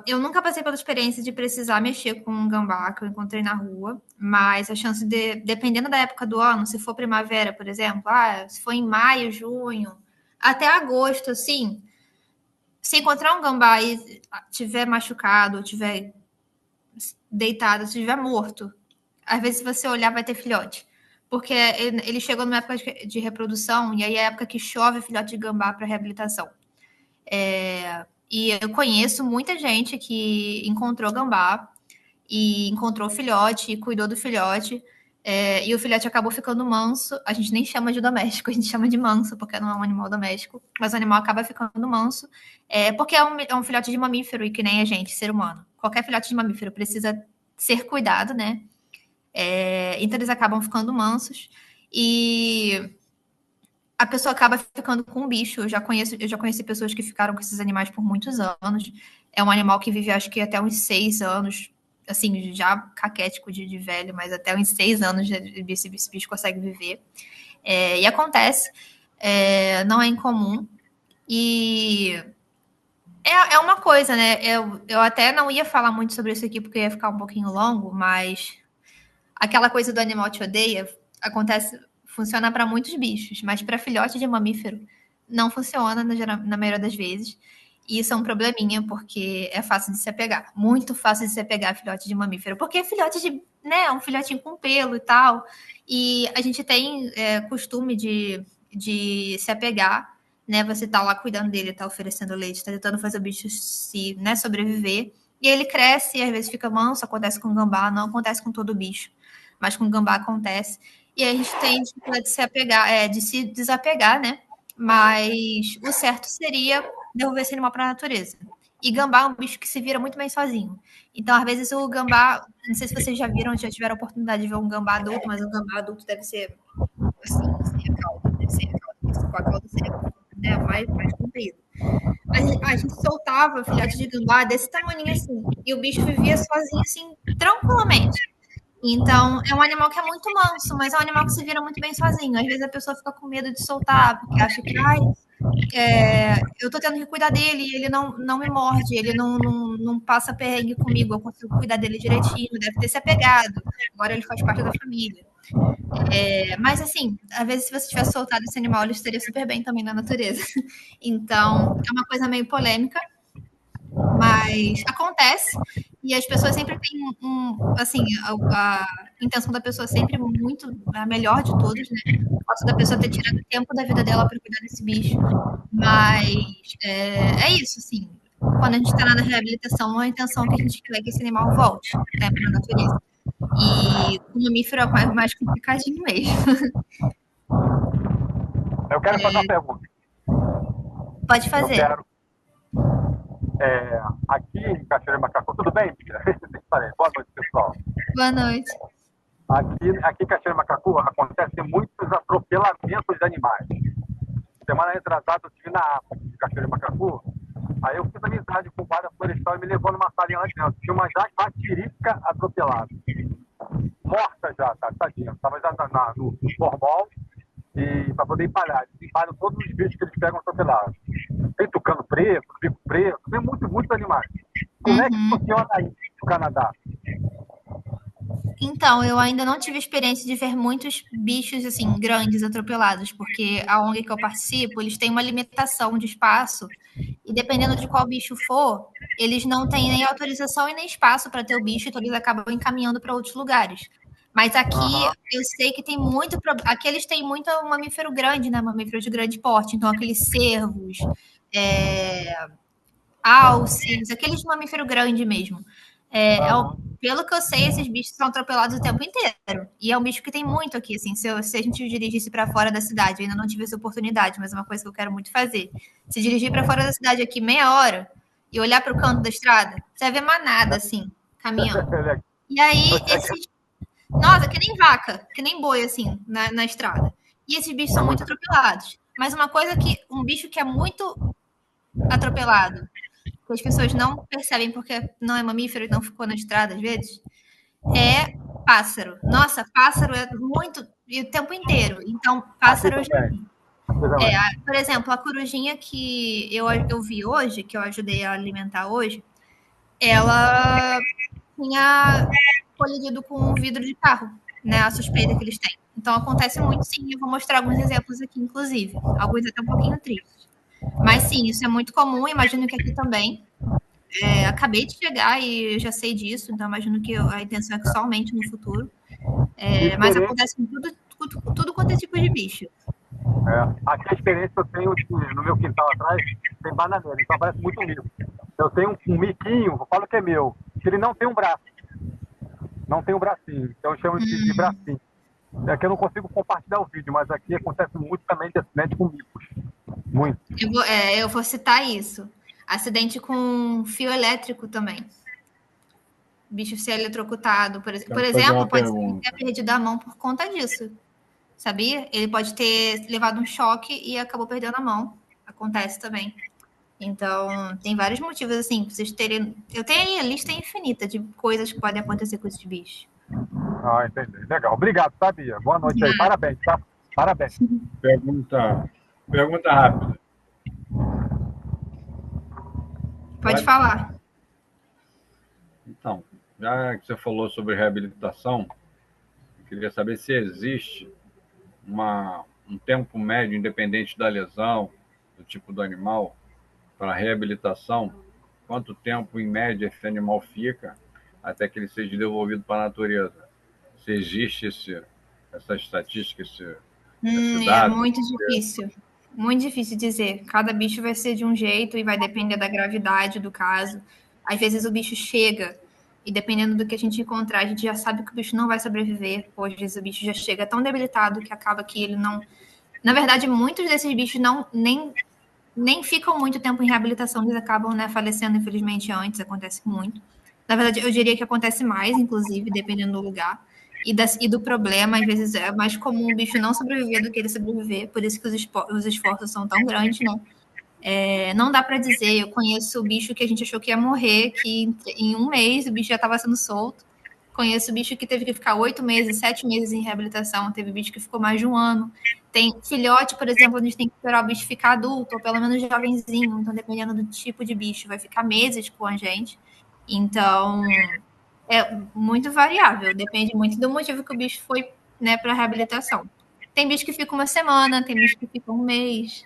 Eu nunca passei pela experiência de precisar mexer com um gambá que eu encontrei na rua, mas a chance de, dependendo da época do ano, se for primavera, por exemplo, se for em maio, junho, até agosto, assim, se encontrar um gambá e tiver machucado, tiver deitado, tiver morto, às vezes se você olhar vai ter filhote. Porque ele chegou numa época de reprodução e aí é a época que chove filhote de gambá para reabilitação. E eu conheço muita gente que encontrou gambá e encontrou filhote e cuidou do filhote. E o filhote acabou ficando manso. A gente nem chama de doméstico, a gente chama de manso, porque não é um animal doméstico, mas o animal acaba ficando manso, porque é um filhote de mamífero, e que nem a gente, ser humano. Qualquer filhote de mamífero precisa ser cuidado, né? Então eles acabam ficando mansos, e a pessoa acaba ficando com o bicho. Eu já conheci pessoas que ficaram com esses animais por muitos anos. É um animal que vive, acho que até uns 6 anos, assim, já caquético de velho, mas até uns 6 anos esse bicho consegue viver. E acontece, não é incomum. E é uma coisa, né? Eu até não ia falar muito sobre isso aqui, porque ia ficar um pouquinho longo, mas aquela coisa do animal te odeia funciona para muitos bichos, mas para filhote de mamífero não funciona na maioria das vezes. E isso é um probleminha, porque é fácil de se apegar. Muito fácil de se apegar a filhote de mamífero. Porque filhote de, né, um filhotinho com pelo e tal. E a gente tem costume de se apegar, né? Você tá lá cuidando dele, tá oferecendo leite, tá tentando fazer o bicho sobreviver. E ele cresce e às vezes fica manso. Acontece com o gambá, não acontece com todo bicho, mas com o gambá acontece. E a gente tem dificuldade de se apegar, de se desapegar, né? Mas o certo seria devolver esse animal para a natureza. E gambá é um bicho que se vira muito bem sozinho. Então, às vezes, o gambá, não sei se vocês já tiveram a oportunidade de ver um gambá adulto, mas um gambá adulto deve ser assim, sem a cauda, deve ser a cauda, com a cauda seria, né, mais comprido. Mas a gente soltava filhote de gambá desse tamanho assim, e o bicho vivia sozinho, assim, tranquilamente. Então, é um animal que é muito manso, mas é um animal que se vira muito bem sozinho. Às vezes a pessoa fica com medo de soltar, porque acha que, eu tô tendo que cuidar dele, e ele não me morde, ele não passa perrengue comigo, eu consigo cuidar dele direitinho, deve ter se apegado, agora ele faz parte da família. Mas, assim, às vezes, se você tivesse soltado esse animal, ele estaria super bem também na natureza. Então, é uma coisa meio polêmica, mas acontece, e as pessoas sempre têm assim, a intenção da pessoa sempre muito a melhor de todos, né? O fato da pessoa ter tirado tempo da vida dela para cuidar desse bicho, mas é isso, assim. Quando a gente está na reabilitação, a intenção é que a gente quer que esse animal volte, né, para a natureza. E o mamífero é mais complicadinho mesmo. Eu quero fazer uma pergunta. Pode fazer. Eu quero. Aqui em Cachoeira de Macacu, tudo bem, Mira? Boa noite, pessoal. Boa noite. Aqui em Cachoeira de Macacu acontecem muitos atropelamentos de animais. Semana retrasada eu estive na APA de Cachoeira de Macacu, aí eu fiz amizade com o guarda florestal e me levou numa salinha lá dentro. Tinha uma jaguatirica atropelada. Morta já, tadinha. Estava já no formol, e para poder empalhar. Eles empalham todos os bichos que eles pegam atropelados. Tem tucano preto, bico preto, tem muitos animais. Como é que funciona aí no Canadá? Então, eu ainda não tive experiência de ver muitos bichos, assim, grandes atropelados, porque a ONG que eu participo, eles têm uma limitação de espaço, e dependendo de qual bicho for, eles não têm nem autorização e nem espaço para ter o bicho, então eles acabam encaminhando para outros lugares. Mas aqui eu sei que tem muito. Aqui eles têm muito mamífero grande, né? Mamífero de grande porte. Então, aqueles cervos, alces, aqueles de mamífero grande mesmo. Pelo que eu sei, esses bichos são atropelados o tempo inteiro. E é um bicho que tem muito aqui, assim. Se a gente dirigisse para fora da cidade, eu ainda não tive essa oportunidade, mas é uma coisa que eu quero muito fazer. Se dirigir para fora da cidade aqui meia hora e olhar para o canto da estrada, você vai ver manada, assim, caminhando. E aí, nossa, que nem vaca, que nem boi, assim, na estrada. E esses bichos são muito atropelados. Mas um bicho que é muito atropelado, que as pessoas não percebem porque não é mamífero e não ficou na estrada às vezes, é pássaro. Nossa, pássaro é muito, e o tempo inteiro. Então, pássaro eu já vi. Por exemplo, a corujinha que eu vi hoje, que eu ajudei a alimentar hoje, ela tinha colidido com um vidro de carro, né? A suspeita que eles têm. Então, acontece muito, sim. Eu vou mostrar alguns exemplos aqui, inclusive. Alguns até um pouquinho tristes. Mas, sim, isso é muito comum. Imagino que aqui também. Acabei de chegar e já sei disso. Então, imagino que a intenção é que só aumente no futuro. Mas acontece com tudo quanto é tipo de bicho. Aqui a experiência que eu tenho no meu quintal atrás tem bananeira, então parece muito mico. Eu tenho um miquinho, eu falo que é meu, que ele não tem um braço. Não tem um bracinho, então eu chamo de bracinho. É que eu não consigo compartilhar o vídeo, mas aqui acontece muito também de acidente com micos. Muito. Eu vou citar isso. Acidente com fio elétrico também. Bicho ser eletrocutado, por Quero fazer exemplo, uma pode pergunta. ter perdido a mão por conta disso. Sabia? Ele pode ter levado um choque e acabou perdendo a mão. Acontece também. Então, tem vários motivos, assim, pra vocês terem. Eu tenho aí a lista infinita de coisas que podem acontecer com esses bichos. Ah, entendi. Legal. Obrigado, tá, Bia? Boa noite aí. Parabéns, tá? Parabéns. Pergunta rápida. Pode falar. Então, já que você falou sobre reabilitação, eu queria saber se existe um tempo médio, independente da lesão, do tipo do animal, para reabilitação. Quanto tempo, em média, esse animal fica até que ele seja devolvido para a natureza? Se existe essa estatística, esse É dado? muito difícil. Muito difícil dizer. Cada bicho vai ser de um jeito e vai depender da gravidade do caso. Às vezes o bicho chega e dependendo do que a gente encontrar, a gente já sabe que o bicho não vai sobreviver. Ou às vezes o bicho já chega tão debilitado que acaba que ele não... Na verdade, muitos desses bichos nem ficam muito tempo em reabilitação, eles acabam, né, falecendo, infelizmente, antes, acontece muito. Na verdade, eu diria que acontece mais, inclusive, dependendo do lugar. E do problema, às vezes é mais comum o bicho não sobreviver do que ele sobreviver, por isso que os esforços são tão grandes, né? Não dá para dizer, eu conheço o bicho que a gente achou que ia morrer, que em um mês o bicho já estava sendo solto. Conheço bicho que teve que ficar 8 meses, 7 meses em reabilitação, teve bicho que ficou mais de um ano. Tem filhote, por exemplo, a gente tem que esperar o bicho ficar adulto, ou pelo menos jovenzinho, então dependendo do tipo de bicho, vai ficar meses com a gente. Então, é muito variável, depende muito do motivo que o bicho foi, né, para reabilitação. Tem bicho que fica uma semana, tem bicho que fica um mês,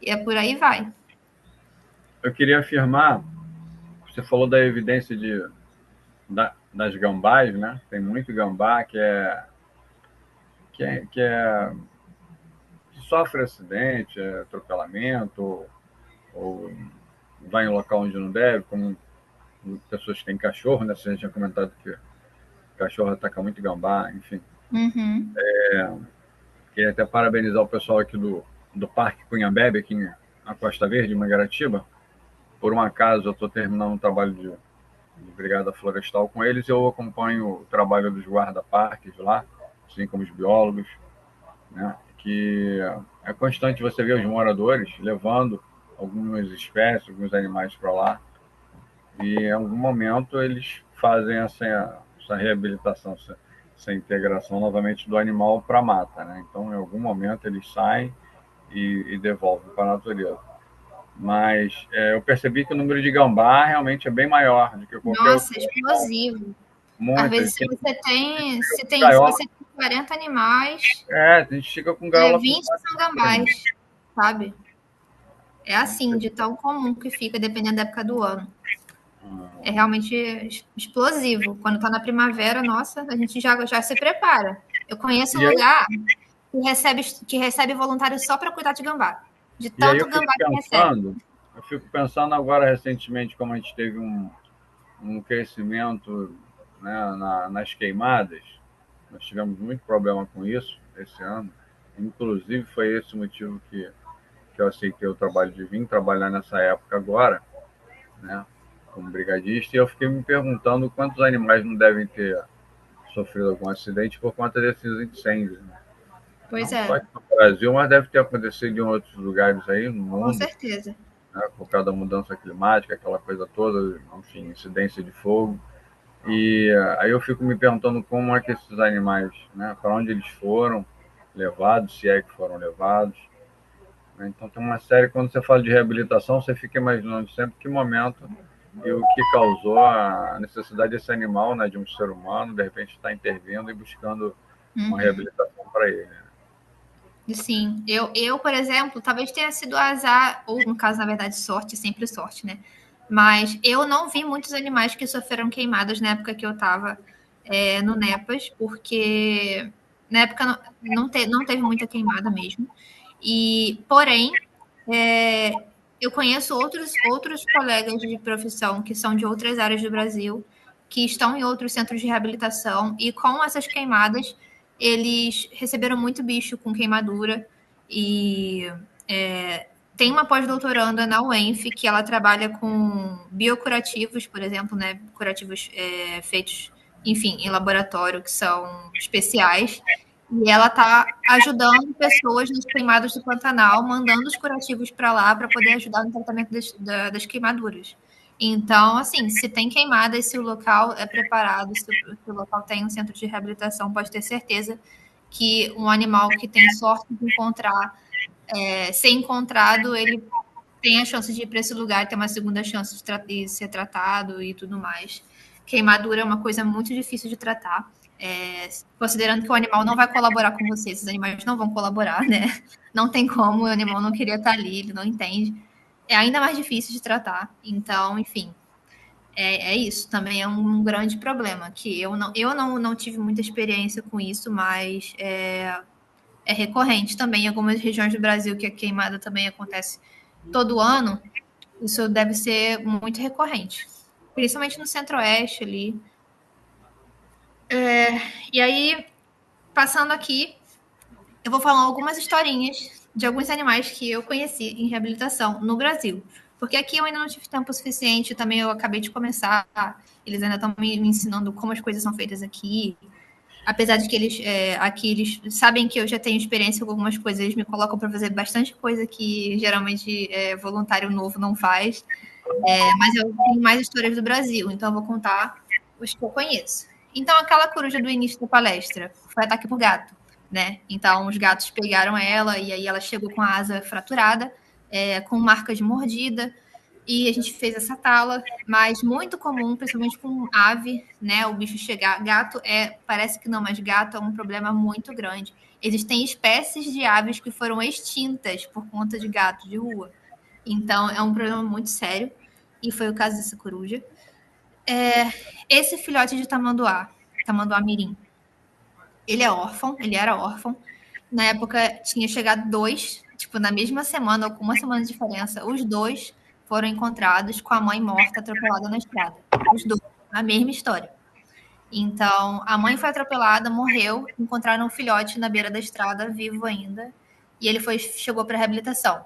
e é por aí vai. Eu queria afirmar, você falou da evidência das gambás, né? Tem muito gambá que sofre acidente, atropelamento, ou vai em um local onde não deve, como pessoas que têm cachorro, né? Você já tinha comentado que cachorro ataca muito gambá, enfim. Uhum. Queria até parabenizar o pessoal aqui do Parque Cunhambebe, aqui na Costa Verde, em Mangaratiba. Por um acaso, eu estou terminando um trabalho de brigada florestal com eles, eu acompanho o trabalho dos guarda-parques lá, assim como os biólogos, né? Que é constante você ver os moradores levando algumas espécies, alguns animais para lá, e em algum momento eles fazem essa reabilitação, essa integração novamente do animal para a mata, né? Então, em algum momento eles saem e devolvem para a natureza. Mas eu percebi que o número de gambá realmente é bem maior do que qualquer Nossa, outro. explosivo. Muito. Às vezes, se você tem 40 animais, a gente fica com gaiola 20 são gambás, sabe? É assim, de tão comum que fica, dependendo da época do ano. É realmente explosivo. Quando tá na primavera, nossa, a gente já se prepara. Eu conheço um lugar que recebe voluntário só para cuidar de gambá. De tanto gambá que recebe. Eu fico pensando agora, recentemente, como a gente teve um crescimento, né, nas queimadas. Nós tivemos muito problema com isso esse ano. Inclusive, foi esse o motivo que eu aceitei o trabalho de vir trabalhar nessa época agora, né, como brigadista, e eu fiquei me perguntando quantos animais não devem ter sofrido algum acidente por conta desses incêndios. Né? Pois não é. só aqui no Brasil, mas deve ter acontecido em outros lugares aí no mundo. Com certeza. Né, por causa da mudança climática, aquela coisa toda, enfim, incidência de fogo. E aí eu fico me perguntando como é que esses animais, né, para onde eles foram levados, se é que foram levados. Então tem uma série, quando você fala de reabilitação, você fica imaginando sempre que momento e o que causou a necessidade desse animal, né, de um ser humano, de repente estar intervindo e buscando uma reabilitação para ele. Sim, eu, por exemplo, talvez tenha sido azar, ou no caso, na verdade, sorte, sempre sorte, né? Mas eu não vi muitos animais que sofreram queimadas na época que eu estava no NEPAS, porque na época não teve muita queimada mesmo. Porém, eu conheço outros colegas de profissão que são de outras áreas do Brasil, que estão em outros centros de reabilitação, e com essas queimadas eles receberam muito bicho com queimadura e tem uma pós-doutoranda na UENF que ela trabalha com biocurativos, por exemplo, né, curativos feitos, enfim, em laboratório, que são especiais, e ela está ajudando pessoas nos queimados do Pantanal, mandando os curativos para lá para poder ajudar no tratamento das queimaduras. Então, assim, se tem queimada e se o local é preparado, se o local tem um centro de reabilitação, pode ter certeza que um animal que tem sorte de encontrar, ser encontrado, ele tem a chance de ir para esse lugar, ter uma segunda chance de ser tratado e tudo mais. Queimadura é uma coisa muito difícil de tratar. Considerando que o animal não vai colaborar com você, esses animais não vão colaborar, né? Não tem como, o animal não queria estar ali, ele não entende. É ainda mais difícil de tratar. Então, enfim, é isso. Também é um grande problema, que eu não tive muita experiência com isso, mas é recorrente também em algumas regiões do Brasil, que a queimada também acontece todo ano. Isso deve ser muito recorrente, principalmente no Centro-Oeste ali. E aí, passando aqui, eu vou falar algumas historinhas de alguns animais que eu conheci em reabilitação no Brasil. Porque aqui eu ainda não tive tempo suficiente, também eu acabei de começar, eles ainda estão me ensinando como as coisas são feitas aqui. Apesar de que aqui eles sabem que eu já tenho experiência com algumas coisas, eles me colocam para fazer bastante coisa que geralmente voluntário novo não faz. Mas eu tenho mais histórias do Brasil, então eu vou contar os que eu conheço. Então, aquela coruja do início da palestra foi ataque por gato, né? Então, os gatos pegaram ela e aí ela chegou com a asa fraturada, com marca de mordida, e a gente fez essa tala, mas muito comum, principalmente com ave, né? O bicho chegar. Gato parece que não, mas gato é um problema muito grande. Existem espécies de aves que foram extintas por conta de gato de rua. Então, é um problema muito sério, e foi o caso dessa coruja. Esse filhote de tamanduá mirim, ele era órfão. Na época, tinha chegado 2, tipo, na mesma semana, ou com uma semana de diferença, os 2 foram encontrados com a mãe morta, atropelada na estrada. Os 2, a mesma história. Então, a mãe foi atropelada, morreu, encontraram um filhote na beira da estrada, vivo ainda, e ele chegou para reabilitação.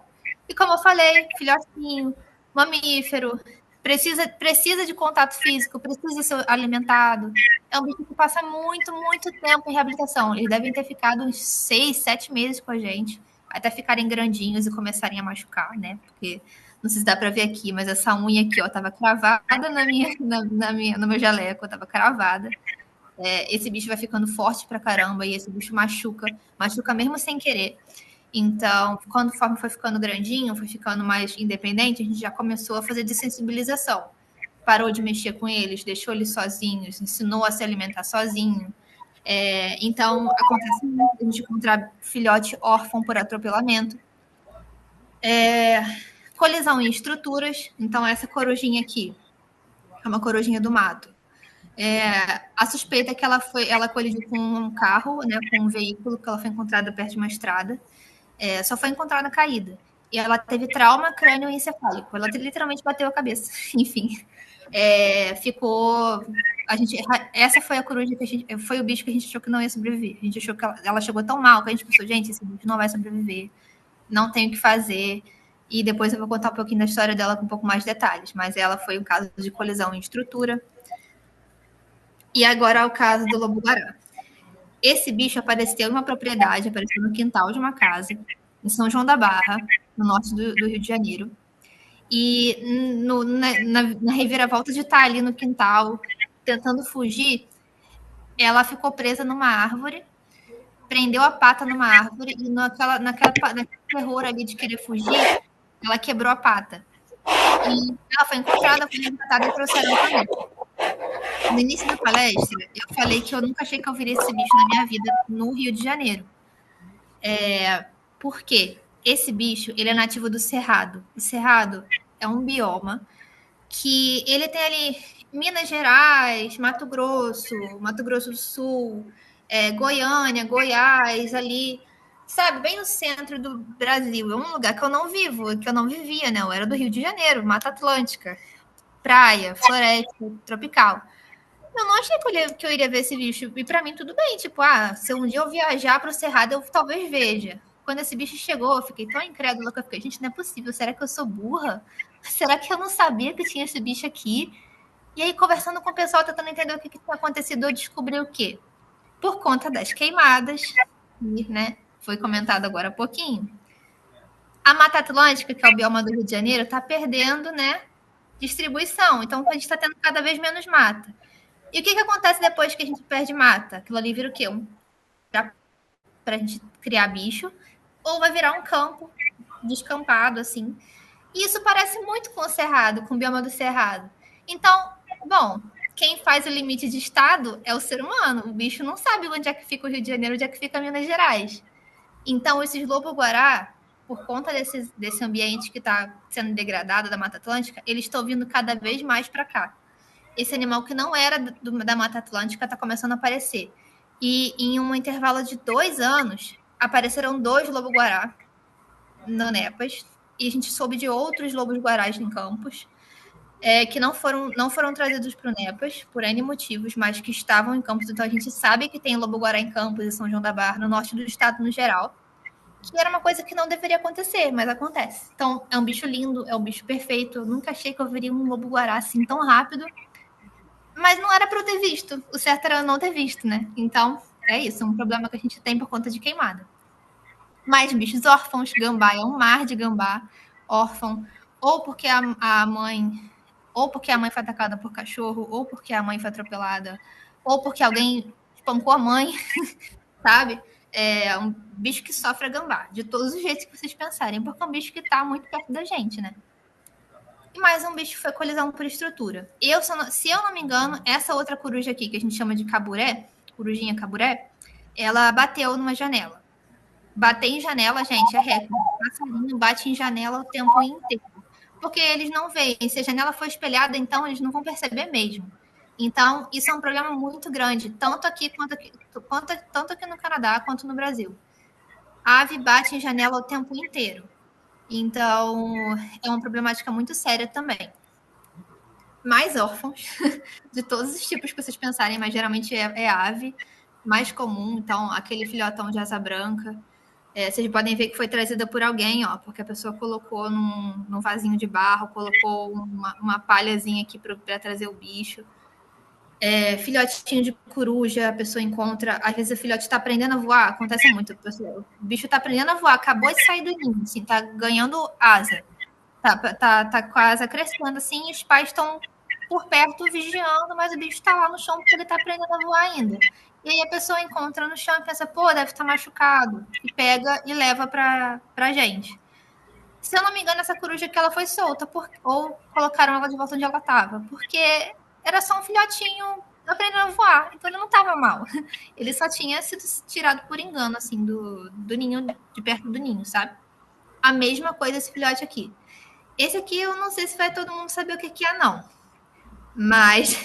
E como eu falei, filhotinho, mamífero, precisa de contato físico, precisa ser alimentado. É um bicho que passa muito, muito tempo em reabilitação. Eles devem ter ficado uns 6, 7 meses com a gente, até ficarem grandinhos e começarem a machucar, né? Porque, não sei se dá para ver aqui, mas essa unha aqui, ó, tava cravada no meu jaleco, tava cravada. Esse bicho vai ficando forte pra caramba e esse bicho machuca mesmo sem querer. Então, quando o foi ficando grandinho, foi ficando mais independente, a gente já começou a fazer dessensibilização. Parou de mexer com eles, deixou eles sozinhos, ensinou a se alimentar sozinho. Então, acontece muito a gente encontrar filhote órfão por atropelamento. Colisão em estruturas. Então, essa corujinha aqui é uma corujinha do mato. A suspeita é que ela colidiu com um carro, né, com um veículo, que ela foi encontrada perto de uma estrada. Só foi encontrada caída. E ela teve trauma crânioencefálico. Ela literalmente bateu a cabeça. Enfim. Essa foi a coruja foi o bicho que a gente achou que não ia sobreviver. A gente achou que ela chegou tão mal que a gente pensou, gente, esse bicho não vai sobreviver. Não tem o que fazer. E depois eu vou contar um pouquinho da história dela com um pouco mais de detalhes. Mas ela foi um caso de colisão em estrutura. E agora é o caso do lobo-guará. Esse bicho apareceu em uma propriedade, apareceu no quintal de uma casa, em São João da Barra, no norte do Rio de Janeiro. E na reviravolta de estar ali no quintal, tentando fugir, ela ficou presa numa árvore, prendeu a pata numa árvore, e naquele terror ali de querer fugir, ela quebrou a pata. E ela foi encontrada, foi resgatada e trouxeram para mim. No início da palestra, eu falei que eu nunca achei que eu viria esse bicho na minha vida no Rio de Janeiro. Por quê? Esse bicho, ele é nativo do Cerrado. O Cerrado é um bioma que ele tem ali Minas Gerais, Mato Grosso do Sul, Goiânia, Goiás, ali, sabe, bem no centro do Brasil. É um lugar que eu não vivo, que eu não vivia, né? Eu era do Rio de Janeiro, Mata Atlântica, praia, floresta, tropical. Eu não achei que eu iria ver esse bicho. E pra mim, tudo bem. Tipo, se um dia eu viajar pro Cerrado, eu talvez veja. Quando esse bicho chegou, eu fiquei tão incrédula que eu fiquei, gente, não é possível. Será que eu sou burra? Será que eu não sabia que tinha esse bicho aqui? E aí, conversando com o pessoal, tentando entender o que tinha acontecido, eu descobri o quê? Por conta das queimadas, né? Foi comentado agora há pouquinho. A Mata Atlântica, que é o bioma do Rio de Janeiro, está perdendo, né, distribuição. Então, a gente está tendo cada vez menos mata. E o que acontece depois que a gente perde mata? Aquilo ali vira o quê? Para a gente criar bicho, ou vai virar um campo descampado, assim. E isso parece muito com o Cerrado, com o bioma do Cerrado. Então, bom, quem faz o limite de estado é o ser humano. O bicho não sabe onde é que fica o Rio de Janeiro, onde é que fica Minas Gerais. Então, esses lobo-guará, por conta desse ambiente que está sendo degradado da Mata Atlântica, eles estão vindo cada vez mais para cá. Esse animal que não era da Mata Atlântica está começando a aparecer. E em um intervalo de 2 anos, apareceram 2 lobo-guará no Nepas, e a gente soube de outros lobos-guarás em Campos, que não foram trazidos para o Nepas, por N motivos, mas que estavam em Campos. Então, a gente sabe que tem lobo-guará em Campos e São João da Barra, no norte do estado no geral, que era uma coisa que não deveria acontecer, mas acontece. Então, é um bicho lindo, é um bicho perfeito. Eu nunca achei que eu veria um lobo-guará assim tão rápido, mas não era para eu ter visto. O certo era eu não ter visto, né? Então, é isso, é um problema que a gente tem por conta de queimada. Mais bichos órfãos, gambá é um mar de gambá órfão, ou porque a mãe foi atacada por cachorro, ou porque a mãe foi atropelada, ou porque alguém espancou a mãe, sabe? É um bicho que sofre a gambá, de todos os jeitos que vocês pensarem, porque é um bicho que está muito perto da gente, né? E mais um bicho foi colisão por estrutura. Se eu não me engano, essa outra coruja aqui, que a gente chama de caburé, corujinha caburé, ela bateu numa janela. Bater em janela, gente, é recorde. O passarinho bate em janela o tempo inteiro. Porque eles não veem. Se a janela for espelhada, então eles não vão perceber mesmo. Então, isso é um problema muito grande, tanto aqui no Canadá quanto no Brasil. A ave bate em janela o tempo inteiro. Então, é uma problemática muito séria também. Mais órfãos, de todos os tipos que vocês pensarem, mas geralmente é ave, mais comum. Então, aquele filhotão de asa branca. Vocês podem ver que foi trazida por alguém, ó, porque a pessoa colocou num vasinho de barro, colocou uma palhazinha aqui para trazer o bicho. Filhotinho de coruja, a pessoa encontra. Às vezes o filhote está aprendendo a voar, acontece muito. O bicho está aprendendo a voar, acabou de sair do ninho, assim, tá ganhando asa. Tá com a asa crescendo, assim, e os pais estão por perto vigiando, mas o bicho está lá no chão porque ele está aprendendo a voar ainda. E aí a pessoa encontra no chão e pensa, pô, deve estar machucado. E pega e leva pra gente. Se eu não me engano, essa coruja aqui ela foi solta, ou colocaram ela de volta onde ela estava, porque era só um filhotinho aprendendo a voar, então ele não estava mal. Ele só tinha sido tirado por engano, assim, do ninho, de perto do ninho, sabe? A mesma coisa esse filhote aqui. Esse aqui eu não sei se vai todo mundo saber o que é, não. Mas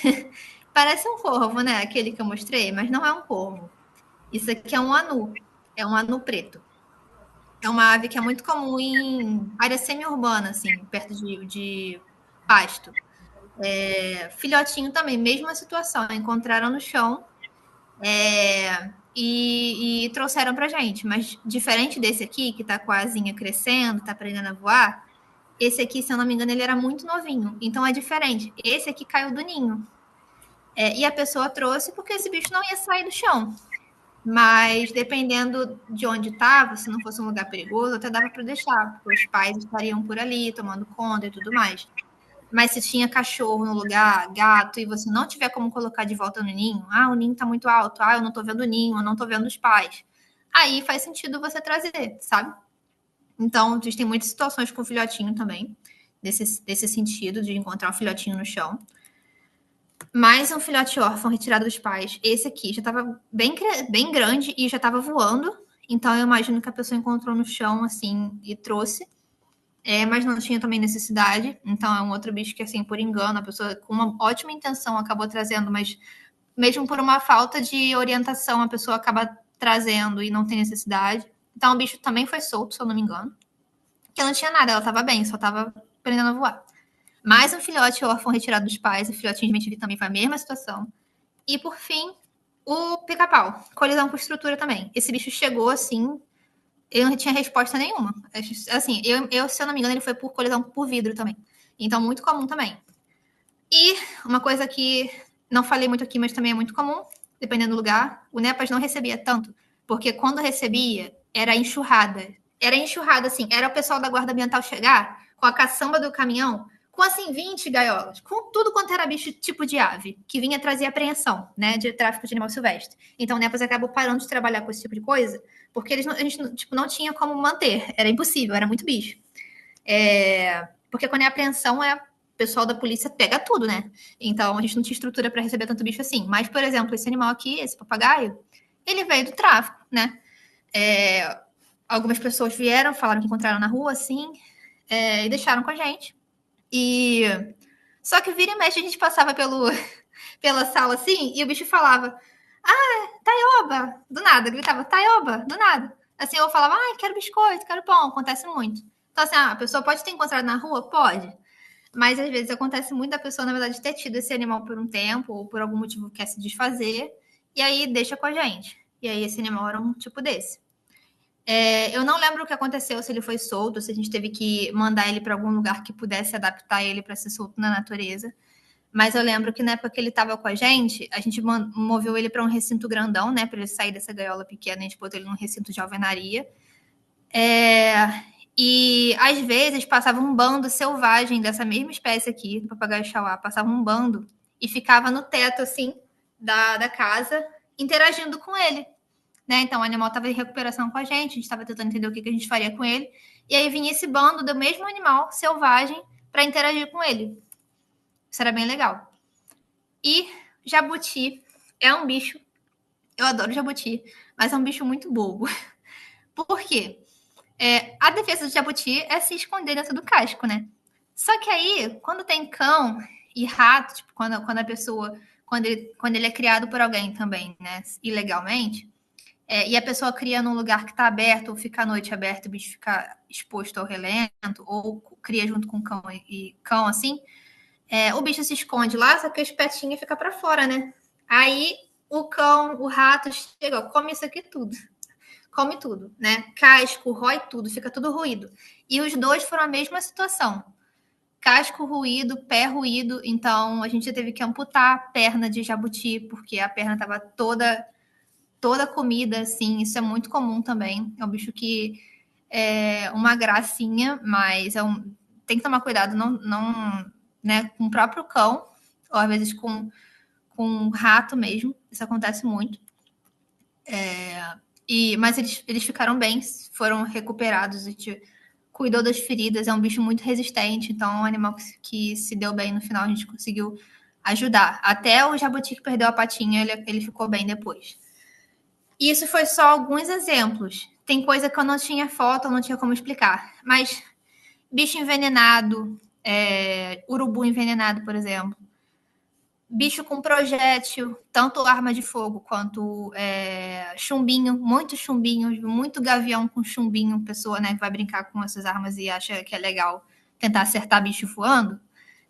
parece um corvo, né? Aquele que eu mostrei, mas não é um corvo. Isso aqui é um anu. É um anu preto. É uma ave que é muito comum em área semi-urbana, assim, perto de pasto. Filhotinho também, mesma situação. Encontraram no chão e trouxeram pra gente. Mas diferente desse aqui, que tá com a asinha crescendo, tá aprendendo a voar, esse aqui, se eu não me engano, ele era muito novinho. Então é diferente. Esse aqui caiu do ninho. E a pessoa trouxe porque esse bicho não ia sair do chão. Mas dependendo de onde estava, se não fosse um lugar perigoso, até dava para deixar, porque os pais estariam por ali, tomando conta e tudo mais. Mas se tinha cachorro no lugar, gato, e você não tiver como colocar de volta no ninho, o ninho está muito alto, eu não estou vendo o ninho, eu não estou vendo os pais. Aí faz sentido você trazer, sabe? Então, existem muitas situações com o filhotinho também, desse sentido, de encontrar um filhotinho no chão. Mais um filhote órfão retirado dos pais. Esse aqui já estava bem grande e já estava voando. Então, eu imagino que a pessoa encontrou no chão, assim, e trouxe. Mas não tinha também necessidade. Então, é um outro bicho que, assim, por engano, a pessoa com uma ótima intenção acabou trazendo, mas mesmo por uma falta de orientação, a pessoa acaba trazendo e não tem necessidade. Então, o bicho também foi solto, se eu não me engano. Porque não tinha nada, ela estava bem, só estava aprendendo a voar. Mais um filhote órfão retirado dos pais, o filhotinho de MTV também foi a mesma situação. E, por fim, o pica-pau. Colisão com estrutura também. Esse bicho chegou, assim, eu não tinha resposta nenhuma. Assim, se eu não me engano, ele foi por colisão por vidro também. Então, muito comum também. E uma coisa que não falei muito aqui, mas também é muito comum, dependendo do lugar, o NEPAS não recebia tanto, porque quando recebia, era enxurrada. Era enxurrada, assim, era o pessoal da Guarda Ambiental chegar com a caçamba do caminhão, com, assim, 20 gaiolas, com tudo quanto era bicho tipo de ave, que vinha trazer apreensão, né, de tráfico de animal silvestre. Então, o NEPAS acabou parando de trabalhar com esse tipo de coisa, porque a gente tipo, não tinha como manter, era impossível, era muito bicho. Porque quando é apreensão, o pessoal da polícia pega tudo, né? Então, a gente não tinha estrutura para receber tanto bicho assim. Mas, por exemplo, esse animal aqui, esse papagaio, ele veio do tráfico, né? Algumas pessoas vieram, falaram que encontraram na rua, assim, e deixaram com a gente. Só que vira e mexe, a gente passava pela sala, assim, e o bicho falava, Taioba, do nada, gritava, Taioba, do nada. Assim, eu falava, quero biscoito, quero pão, acontece muito. Então, assim, a pessoa pode ter encontrado na rua? Pode. Mas, às vezes, acontece muito da pessoa, na verdade, ter tido esse animal por um tempo, ou por algum motivo quer se desfazer, e aí deixa com a gente. E aí, esse animal era um tipo desse. Eu não lembro o que aconteceu, se ele foi solto, se a gente teve que mandar ele para algum lugar que pudesse adaptar ele para ser solto na natureza. Mas eu lembro que na época que ele estava com a gente moveu ele para um recinto grandão, né? Para ele sair dessa gaiola pequena, a gente botou ele num recinto de alvenaria. E às vezes passava um bando selvagem dessa mesma espécie aqui, do papagaio chauá, passava um bando e ficava no teto, assim, da casa, interagindo com ele. Né? Então o animal estava em recuperação com a gente estava tentando entender o que a gente faria com ele. E aí vinha esse bando do mesmo animal selvagem para interagir com ele. Isso era bem legal. E jabuti é um bicho, eu adoro jabuti, mas é um bicho muito bobo. Por quê? A defesa do jabuti é se esconder dentro do casco, né? Só que aí, quando tem cão e rato, tipo, quando a pessoa, quando ele é criado por alguém também, né, ilegalmente, e a pessoa cria num lugar que está aberto, ou fica à noite aberto, o bicho fica exposto ao relento, ou cria junto com cão e cão, assim, o bicho se esconde lá, só que a espetinha fica para fora, né? Aí o cão, o rato chega, come isso aqui tudo. Come tudo, né? Casco, rói tudo, fica tudo ruído. E os dois foram a mesma situação. Casco ruído, pé ruído, então a gente teve que amputar a perna de jabuti, porque a perna estava toda comida, assim, isso é muito comum também. É um bicho que é uma gracinha, mas tem que tomar cuidado, não, né, com o próprio cão, ou às vezes com um rato mesmo, isso acontece muito. Mas eles ficaram bem, foram recuperados, a gente cuidou das feridas, é um bicho muito resistente, então é um animal que se deu bem no final, a gente conseguiu ajudar. Até o jabuti que perdeu a patinha, ele ficou bem depois. Isso foi só alguns exemplos. Tem coisa que eu não tinha foto, eu não tinha como explicar. Mas bicho envenenado, urubu envenenado, por exemplo. Bicho com projétil, tanto arma de fogo quanto chumbinho, muitos chumbinhos, muito gavião com chumbinho, pessoa, né, que vai brincar com essas armas e acha que é legal tentar acertar bicho voando.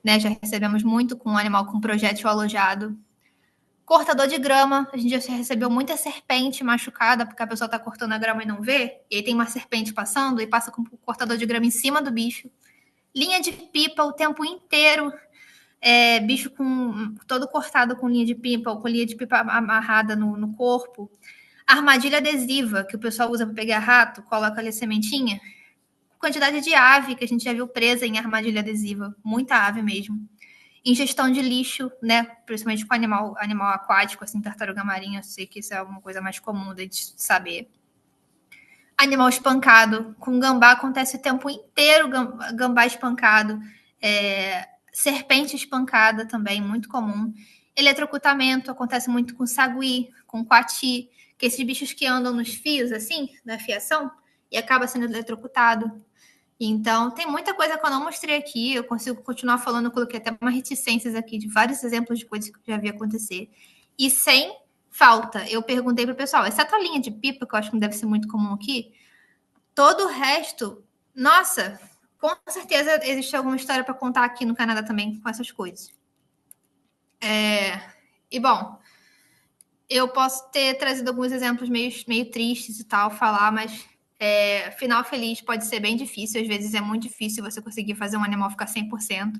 Né? Já recebemos muito com um animal com projétil alojado. Cortador de grama, a gente já recebeu muita serpente machucada, porque a pessoa está cortando a grama e não vê, e aí tem uma serpente passando e passa com o cortador de grama em cima do bicho. Linha de pipa o tempo inteiro, bicho todo cortado com linha de pipa, ou com linha de pipa amarrada no corpo. Armadilha adesiva, que o pessoal usa para pegar rato, coloca ali a sementinha. Quantidade de ave que a gente já viu presa em armadilha adesiva, muita ave mesmo. Ingestão de lixo, né? Principalmente com animal aquático, assim, tartaruga marinha, eu sei que isso é uma coisa mais comum de saber. Animal espancado, com gambá acontece o tempo inteiro, gambá espancado. Serpente espancada também, muito comum. Eletrocutamento acontece muito com sagui, com coati, que esses bichos que andam nos fios, assim, da fiação, e acaba sendo eletrocutado. Então, tem muita coisa que eu não mostrei aqui, eu consigo continuar falando, eu coloquei até umas reticências aqui de vários exemplos de coisas que eu já vi acontecer. E sem falta, eu perguntei para o pessoal, exceto a linha de pipa, que eu acho que não deve ser muito comum aqui, todo o resto, nossa, com certeza existe alguma história para contar aqui no Canadá também com essas coisas. E, bom, eu posso ter trazido alguns exemplos meio tristes e tal, falar, mas final feliz pode ser bem difícil. Às vezes é muito difícil você conseguir fazer um animal ficar 100%,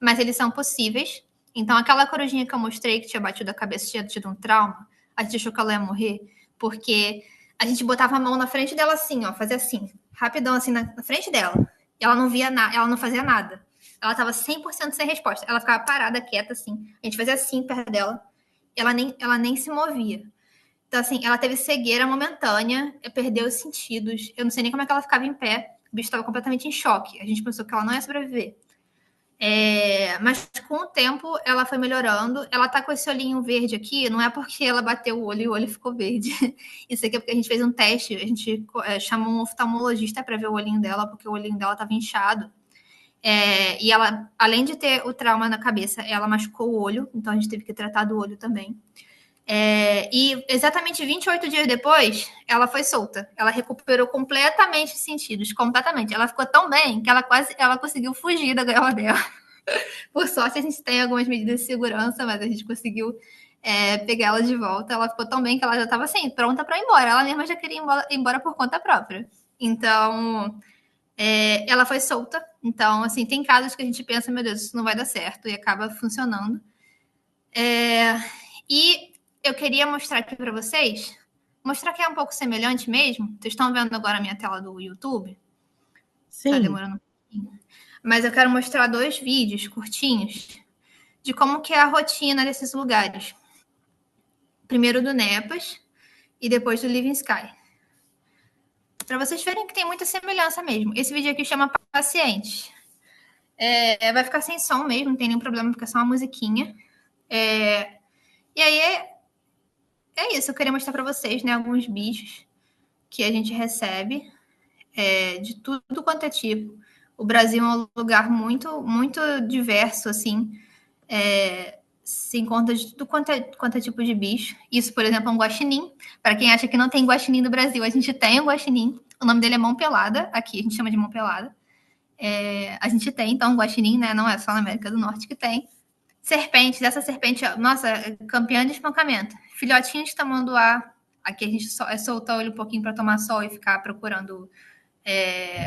mas eles são possíveis. Então, aquela corujinha que eu mostrei, que tinha batido a cabeça, tinha tido um trauma, a gente achou que ela ia morrer, porque a gente botava a mão na frente dela assim, ó, fazia assim, rapidão assim na frente dela. E ela não via nada, ela não fazia nada. Ela tava 100% sem resposta. Ela ficava parada, quieta, assim. A gente fazia assim perto dela. Ela nem se movia. Então, assim, ela teve cegueira momentânea, perdeu os sentidos. Eu não sei nem como é que ela ficava em pé. O bicho estava completamente em choque. A gente pensou que ela não ia sobreviver. Mas com o tempo ela foi melhorando. Ela tá com esse olhinho verde aqui, não é porque ela bateu o olho e o olho ficou verde. Isso aqui é porque a gente fez um teste. A gente chamou um oftalmologista para ver o olhinho dela, porque o olhinho dela estava inchado. E ela, além de ter o trauma na cabeça, ela machucou o olho, então a gente teve que tratar do olho também. E exatamente 28 dias depois, ela foi solta. Ela recuperou completamente os sentidos, completamente. Ela ficou tão bem que ela conseguiu fugir da gaiola dela. Por sorte, a gente tem algumas medidas de segurança, mas a gente conseguiu pegar ela de volta. Ela ficou tão bem que ela já estava assim, pronta para ir embora. Ela mesma já queria ir embora por conta própria. Então, ela foi solta. Então, assim, tem casos que a gente pensa, meu Deus, isso não vai dar certo, e acaba funcionando. E eu queria mostrar aqui para vocês, mostrar que é um pouco semelhante mesmo. Vocês estão vendo agora a minha tela do YouTube? Sim. Tá demorando um pouquinho. Mas eu quero mostrar 2 vídeos curtinhos de como que é a rotina desses lugares. Primeiro do Nepas e depois do Living Sky. Para vocês verem que tem muita semelhança mesmo. Esse vídeo aqui chama Pacientes. Vai ficar sem som mesmo, não tem nenhum problema, fica só uma musiquinha. E aí é isso, eu queria mostrar para vocês, né, alguns bichos que a gente recebe de tudo quanto é tipo. O Brasil é um lugar muito, muito diverso, assim. Se encontra de tudo quanto é tipo de bicho. Isso, por exemplo, é um guaxinim. Para quem acha que não tem guaxinim no Brasil, a gente tem um guaxinim. O nome dele é mão pelada. Aqui a gente chama de mão pelada. A gente tem, então, um guaxinim, né? Não é só na América do Norte que tem. Serpentes. Essa serpente, nossa, campeã de espancamento. Filhotinho de tamanduá. Aqui a gente solta ele um pouquinho para tomar sol e ficar procurando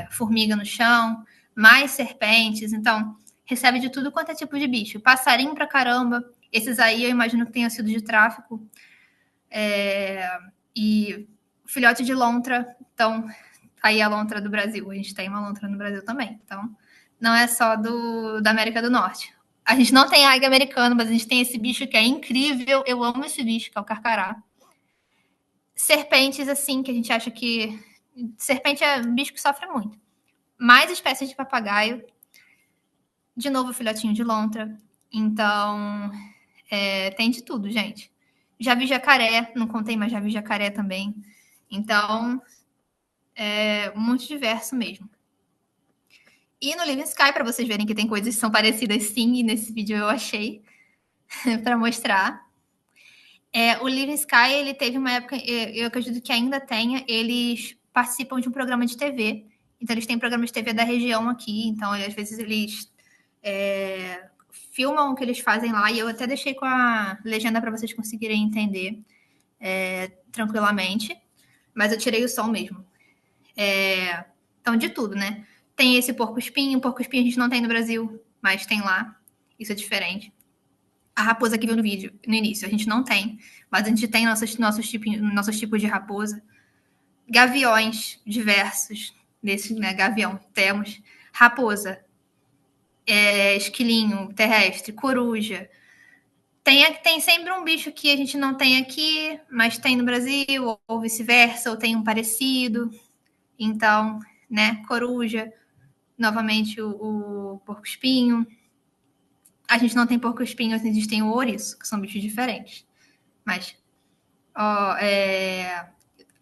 formiga no chão. Mais serpentes. Então, recebe de tudo quanto é tipo de bicho. Passarinho pra caramba. Esses aí eu imagino que tenha sido de tráfico. E filhote de lontra. Então, aí a lontra do Brasil. A gente tem uma lontra no Brasil também. Então, não é só da América do Norte. A gente não tem águia americana, mas a gente tem esse bicho que é incrível. Eu amo esse bicho, que é o carcará. Serpentes, assim, que a gente acha que... Serpente é um bicho que sofre muito. Mais espécies de papagaio. De novo, filhotinho de lontra. Então, tem de tudo, gente. Já vi jacaré, não contei, mas já vi jacaré também. Então, muito diverso mesmo. E no Living Sky, para vocês verem que tem coisas que são parecidas sim, e nesse vídeo eu achei para mostrar. O Living Sky, ele teve uma época, eu acredito que ainda tenha, eles participam de um programa de TV. Então, eles têm programas de TV da região aqui. Então, às vezes, eles filmam o que eles fazem lá. E eu até deixei com a legenda para vocês conseguirem entender tranquilamente. Mas eu tirei o som mesmo. Então, de tudo, né? Tem esse porco-espinho. Porco-espinho a gente não tem no Brasil, mas tem lá. Isso é diferente. A raposa que viu no vídeo, no início, a gente não tem. Mas a gente tem nossos tipos de raposa. Gaviões diversos. Desse, né, gavião, temos. Raposa. Esquilinho terrestre, coruja. Tem sempre um bicho que a gente não tem aqui, mas tem no Brasil, ou vice-versa, ou tem um parecido. Então, né, coruja, novamente o porco-espinho. A gente não tem porco-espinho, a gente tem o ouriço, que são bichos diferentes. Mas,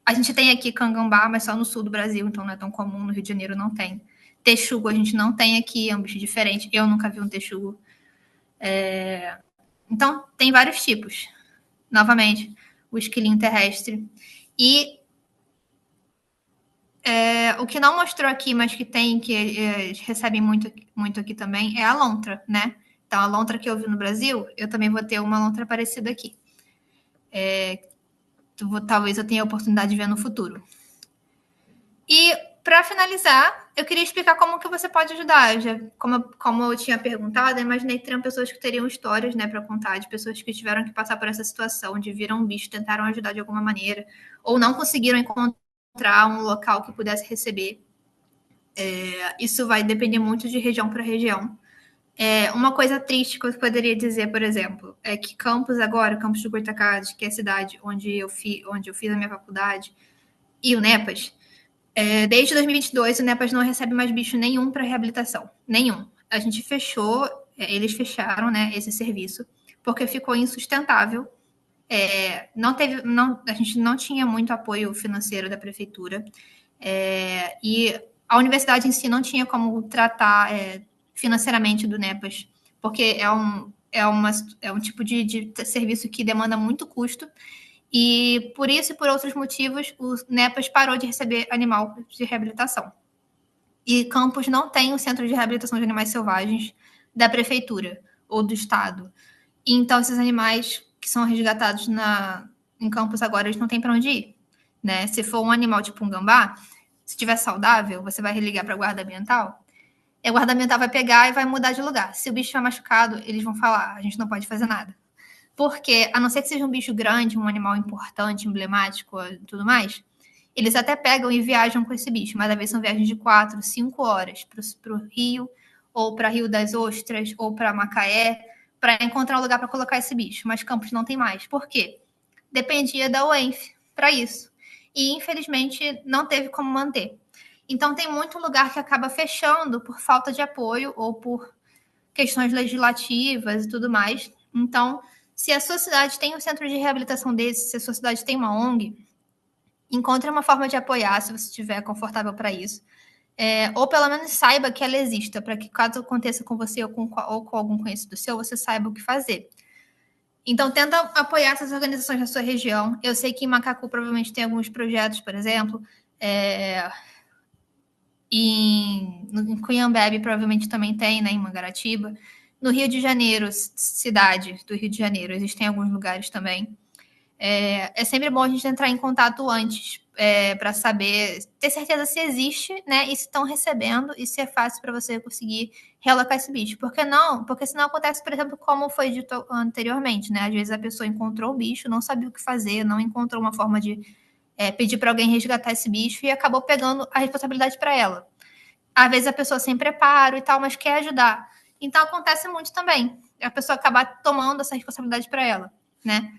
a gente tem aqui cangambá, mas só no sul do Brasil, então não é tão comum, no Rio de Janeiro não tem. Texugo a gente não tem aqui, é um bicho diferente. Eu nunca vi um texugo. Então, tem vários tipos. Novamente, o esquilinho terrestre. E o que não mostrou aqui, mas que tem, que eles recebem muito, muito aqui também, é a lontra, né? Então, a lontra que eu vi no Brasil, eu também vou ter uma lontra parecida aqui. talvez eu tenha a oportunidade de ver no futuro. E, para finalizar, eu queria explicar como que você pode ajudar. Como eu tinha perguntado, eu imaginei que teriam pessoas que teriam histórias, né, para contar, de pessoas que tiveram que passar por essa situação, de viram um bicho, tentaram ajudar de alguma maneira, ou não conseguiram encontrar um local que pudesse receber. Isso vai depender muito de região para região. Uma coisa triste que eu poderia dizer, por exemplo, é que Campos de Goytacazes, que é a cidade onde eu fiz a minha faculdade, e o NEPAS, desde 2022, o NEPAS não recebe mais bicho nenhum para reabilitação. Nenhum. A gente fechou, eles fecharam, né, esse serviço, porque ficou insustentável. A gente não tinha muito apoio financeiro da prefeitura. E a universidade em si não tinha como tratar financeiramente do NEPAS, porque é um tipo de serviço que demanda muito custo. E por isso e por outros motivos, o NEPAS parou de receber animal de reabilitação. E Campos não tem o Centro de Reabilitação de Animais Selvagens da prefeitura ou do estado. Então, esses animais que são resgatados em Campos agora, eles não têm para onde ir. Né? Se for um animal tipo um gambá, se estiver saudável, você vai ligar para a guarda ambiental. A guarda ambiental vai pegar e vai mudar de lugar. Se o bicho estiver machucado, eles vão falar, a gente não pode fazer nada. Porque, a não ser que seja um bicho grande, um animal importante, emblemático e tudo mais, eles até pegam e viajam com esse bicho, mas às vezes são viagens de 4, 5 horas para o Rio, ou para Rio das Ostras, ou para Macaé, para encontrar um lugar para colocar esse bicho. Mas Campos não tem mais. Por quê? Dependia da UENF para isso. E, infelizmente, não teve como manter. Então, tem muito lugar que acaba fechando por falta de apoio ou por questões legislativas e tudo mais. Então, se a sua cidade tem um centro de reabilitação desse, se a sua cidade tem uma ONG, encontre uma forma de apoiar, se você estiver confortável para isso. Ou pelo menos saiba que ela exista, para que caso aconteça com você ou com algum conhecido seu, você saiba o que fazer. Então, tenta apoiar essas organizações na sua região. Eu sei que em Macacu provavelmente tem alguns projetos, por exemplo. Em Cunhambebe provavelmente também tem, né, em Mangaratiba. No Rio de Janeiro, cidade do Rio de Janeiro, existem alguns lugares também. É sempre bom a gente entrar em contato antes, para saber, ter certeza se existe, né, e se estão recebendo, e se é fácil para você conseguir realocar esse bicho. Porque senão acontece, por exemplo, como foi dito anteriormente, né? Às vezes a pessoa encontrou o bicho, não sabia o que fazer, não encontrou uma forma de pedir para alguém resgatar esse bicho e acabou pegando a responsabilidade para ela. Às vezes a pessoa sem preparo e tal, mas quer ajudar. Então acontece muito também, a pessoa acabar tomando essa responsabilidade para ela, né?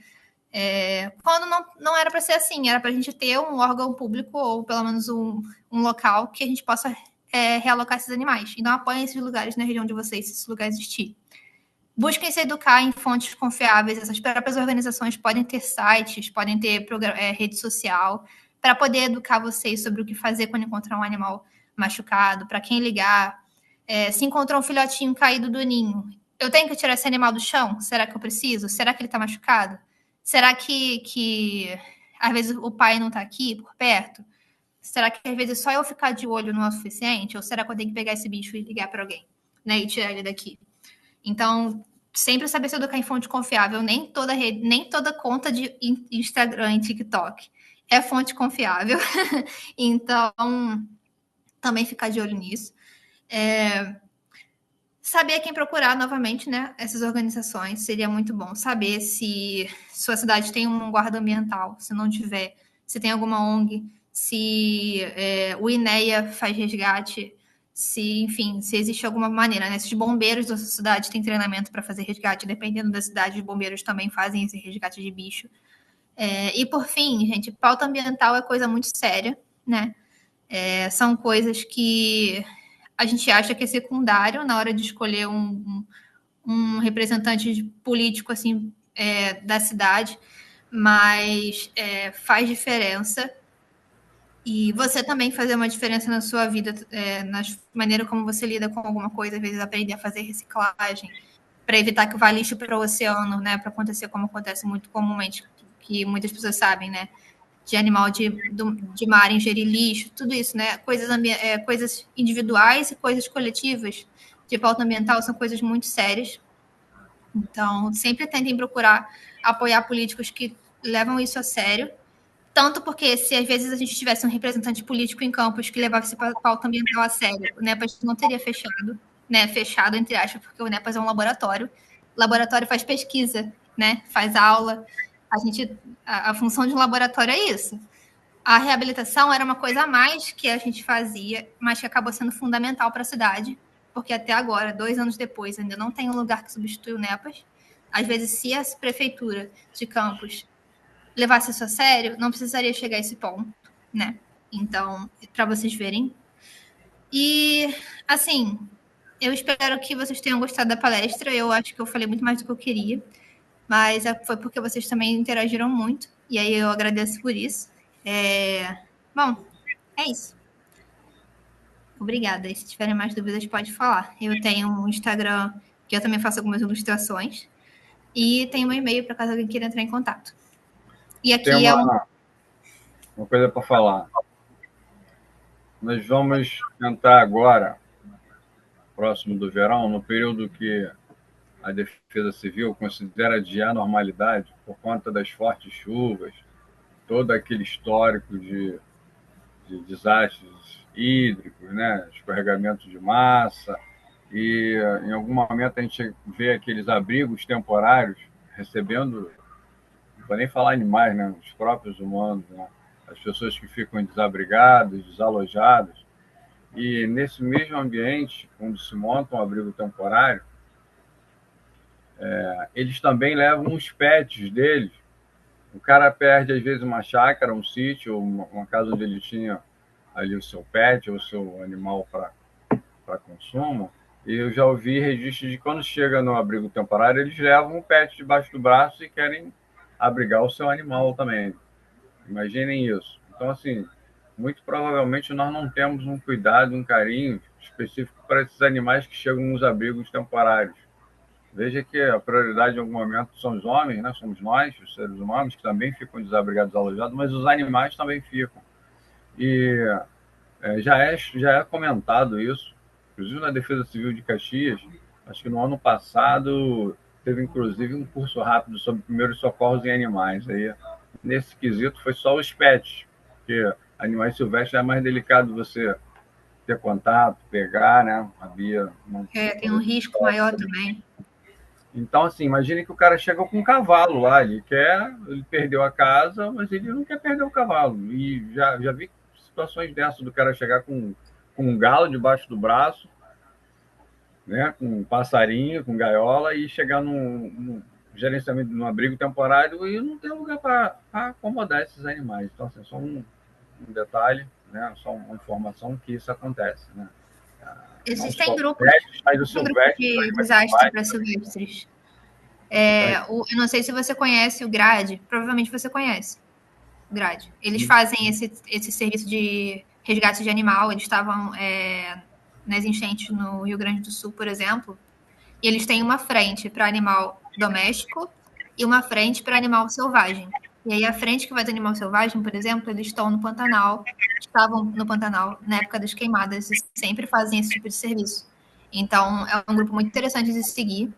Quando não era para ser assim, era para a gente ter um órgão público ou pelo menos um local que a gente possa realocar esses animais. Então apoiem esses lugares na região de vocês, se esse lugar existir. Busquem se educar em fontes confiáveis. Essas próprias organizações podem ter sites, podem ter rede social, para poder educar vocês sobre o que fazer quando encontrar um animal machucado, para quem ligar. Se encontrou um filhotinho caído do ninho, eu tenho que tirar esse animal do chão? Será que eu preciso? Será que ele está machucado? Será que às vezes o pai não está aqui por perto? Será que às vezes só eu ficar de olho não é o suficiente? Ou será que eu tenho que pegar esse bicho e ligar para alguém, né, e tirar ele daqui? Então, sempre saber se educar em fonte confiável. Nem toda conta de Instagram e TikTok é fonte confiável. Então, também ficar de olho nisso. Saber quem procurar novamente, né? Essas organizações, seria muito bom. Saber se sua cidade tem um guarda ambiental, se não tiver, se tem alguma ONG, se o INEA faz resgate, se existe alguma maneira, né? Se os bombeiros da sua cidade têm treinamento para fazer resgate, dependendo da cidade, os bombeiros também fazem esse resgate de bicho. E por fim, gente, pauta ambiental é coisa muito séria, né? São coisas que a gente acha que é secundário na hora de escolher um representante político assim, da cidade, mas faz diferença. E você também fazer uma diferença na sua vida, na maneira como você lida com alguma coisa, às vezes aprender a fazer reciclagem, para evitar que vá lixo para o oceano, né? Para acontecer como acontece muito comumente, que muitas pessoas sabem, né? De animal de mar ingerir lixo, tudo isso, né? Coisas individuais e coisas coletivas de pauta ambiental são coisas muito sérias. Então, sempre tentem procurar apoiar políticos que levam isso a sério. Tanto porque, se às vezes a gente tivesse um representante político em campus que levasse essa pauta ambiental a sério, o NEPAS não teria fechado, né? Fechado, entre aspas, porque o NEPAS é um laboratório. O laboratório faz pesquisa, né? Faz aula. A função de um laboratório é isso. A reabilitação era uma coisa a mais que a gente fazia, mas que acabou sendo fundamental para a cidade, porque até agora, 2 anos depois, ainda não tem um lugar que substitui o NEPAS. Às vezes, se a prefeitura de campus levasse isso a sério, não precisaria chegar a esse ponto, né? Então, para vocês verem. E, assim, eu espero que vocês tenham gostado da palestra. Eu acho que eu falei muito mais do que eu queria, mas foi porque vocês também interagiram muito, e aí eu agradeço por isso. Bom, é isso. Obrigada. E se tiverem mais dúvidas, pode falar. Eu tenho um Instagram que eu também faço algumas ilustrações, e tenho um e-mail para caso alguém queira entrar em contato. E aqui tem uma coisa para falar. Nós vamos entrar agora, próximo do verão, no período que a Defesa Civil considera de anormalidade por conta das fortes chuvas, todo aquele histórico de desastres hídricos, né? Escorregamento de massa, e em algum momento a gente vê aqueles abrigos temporários recebendo, não vou nem falar animais, né? Os próprios humanos, né? As pessoas que ficam desabrigadas, desalojadas, e nesse mesmo ambiente, quando se monta um abrigo temporário, eles também levam os pets deles. O cara perde, às vezes, uma chácara, um sítio, uma casa onde ele tinha ali o seu pet ou o seu animal para consumo. E eu já ouvi registros de quando chega no abrigo temporário, eles levam o pet debaixo do braço e querem abrigar o seu animal também. Imaginem isso. Então, assim, muito provavelmente nós não temos um cuidado, um carinho específico para esses animais que chegam nos abrigos temporários. Veja que a prioridade em algum momento são os homens, né? Somos nós, os seres humanos, que também ficam desabrigados, alojados, mas os animais também ficam. E já é comentado isso, inclusive na Defesa Civil de Caxias, acho que no ano passado teve inclusive um curso rápido sobre primeiros socorros em animais. Aí, nesse quesito, foi só os pets, porque animais silvestres é mais delicado você ter contato, pegar, né? A Bia não... tem um risco maior também. Então, assim, imagine que o cara chega com um cavalo lá, ele perdeu a casa, mas ele não quer perder o cavalo. E já vi situações dessas, do cara chegar com um galo debaixo do braço, né, com um passarinho, com gaiola, e chegar num gerenciamento, num abrigo temporário, e não tem lugar para acomodar esses animais. Então, assim, só um detalhe, né, só uma informação que isso acontece, né? Existem grupos, de desastre para silvestres. Eu não sei se você conhece o GRADE, provavelmente você conhece o GRADE. Eles fazem esse serviço de resgate de animal, eles estavam nas enchentes no Rio Grande do Sul, por exemplo, e eles têm uma frente para animal doméstico e uma frente para animal selvagem. E aí a frente que vai do animal selvagem, por exemplo, eles estavam no Pantanal na época das queimadas, e sempre fazem esse tipo de serviço. Então, é um grupo muito interessante de seguir.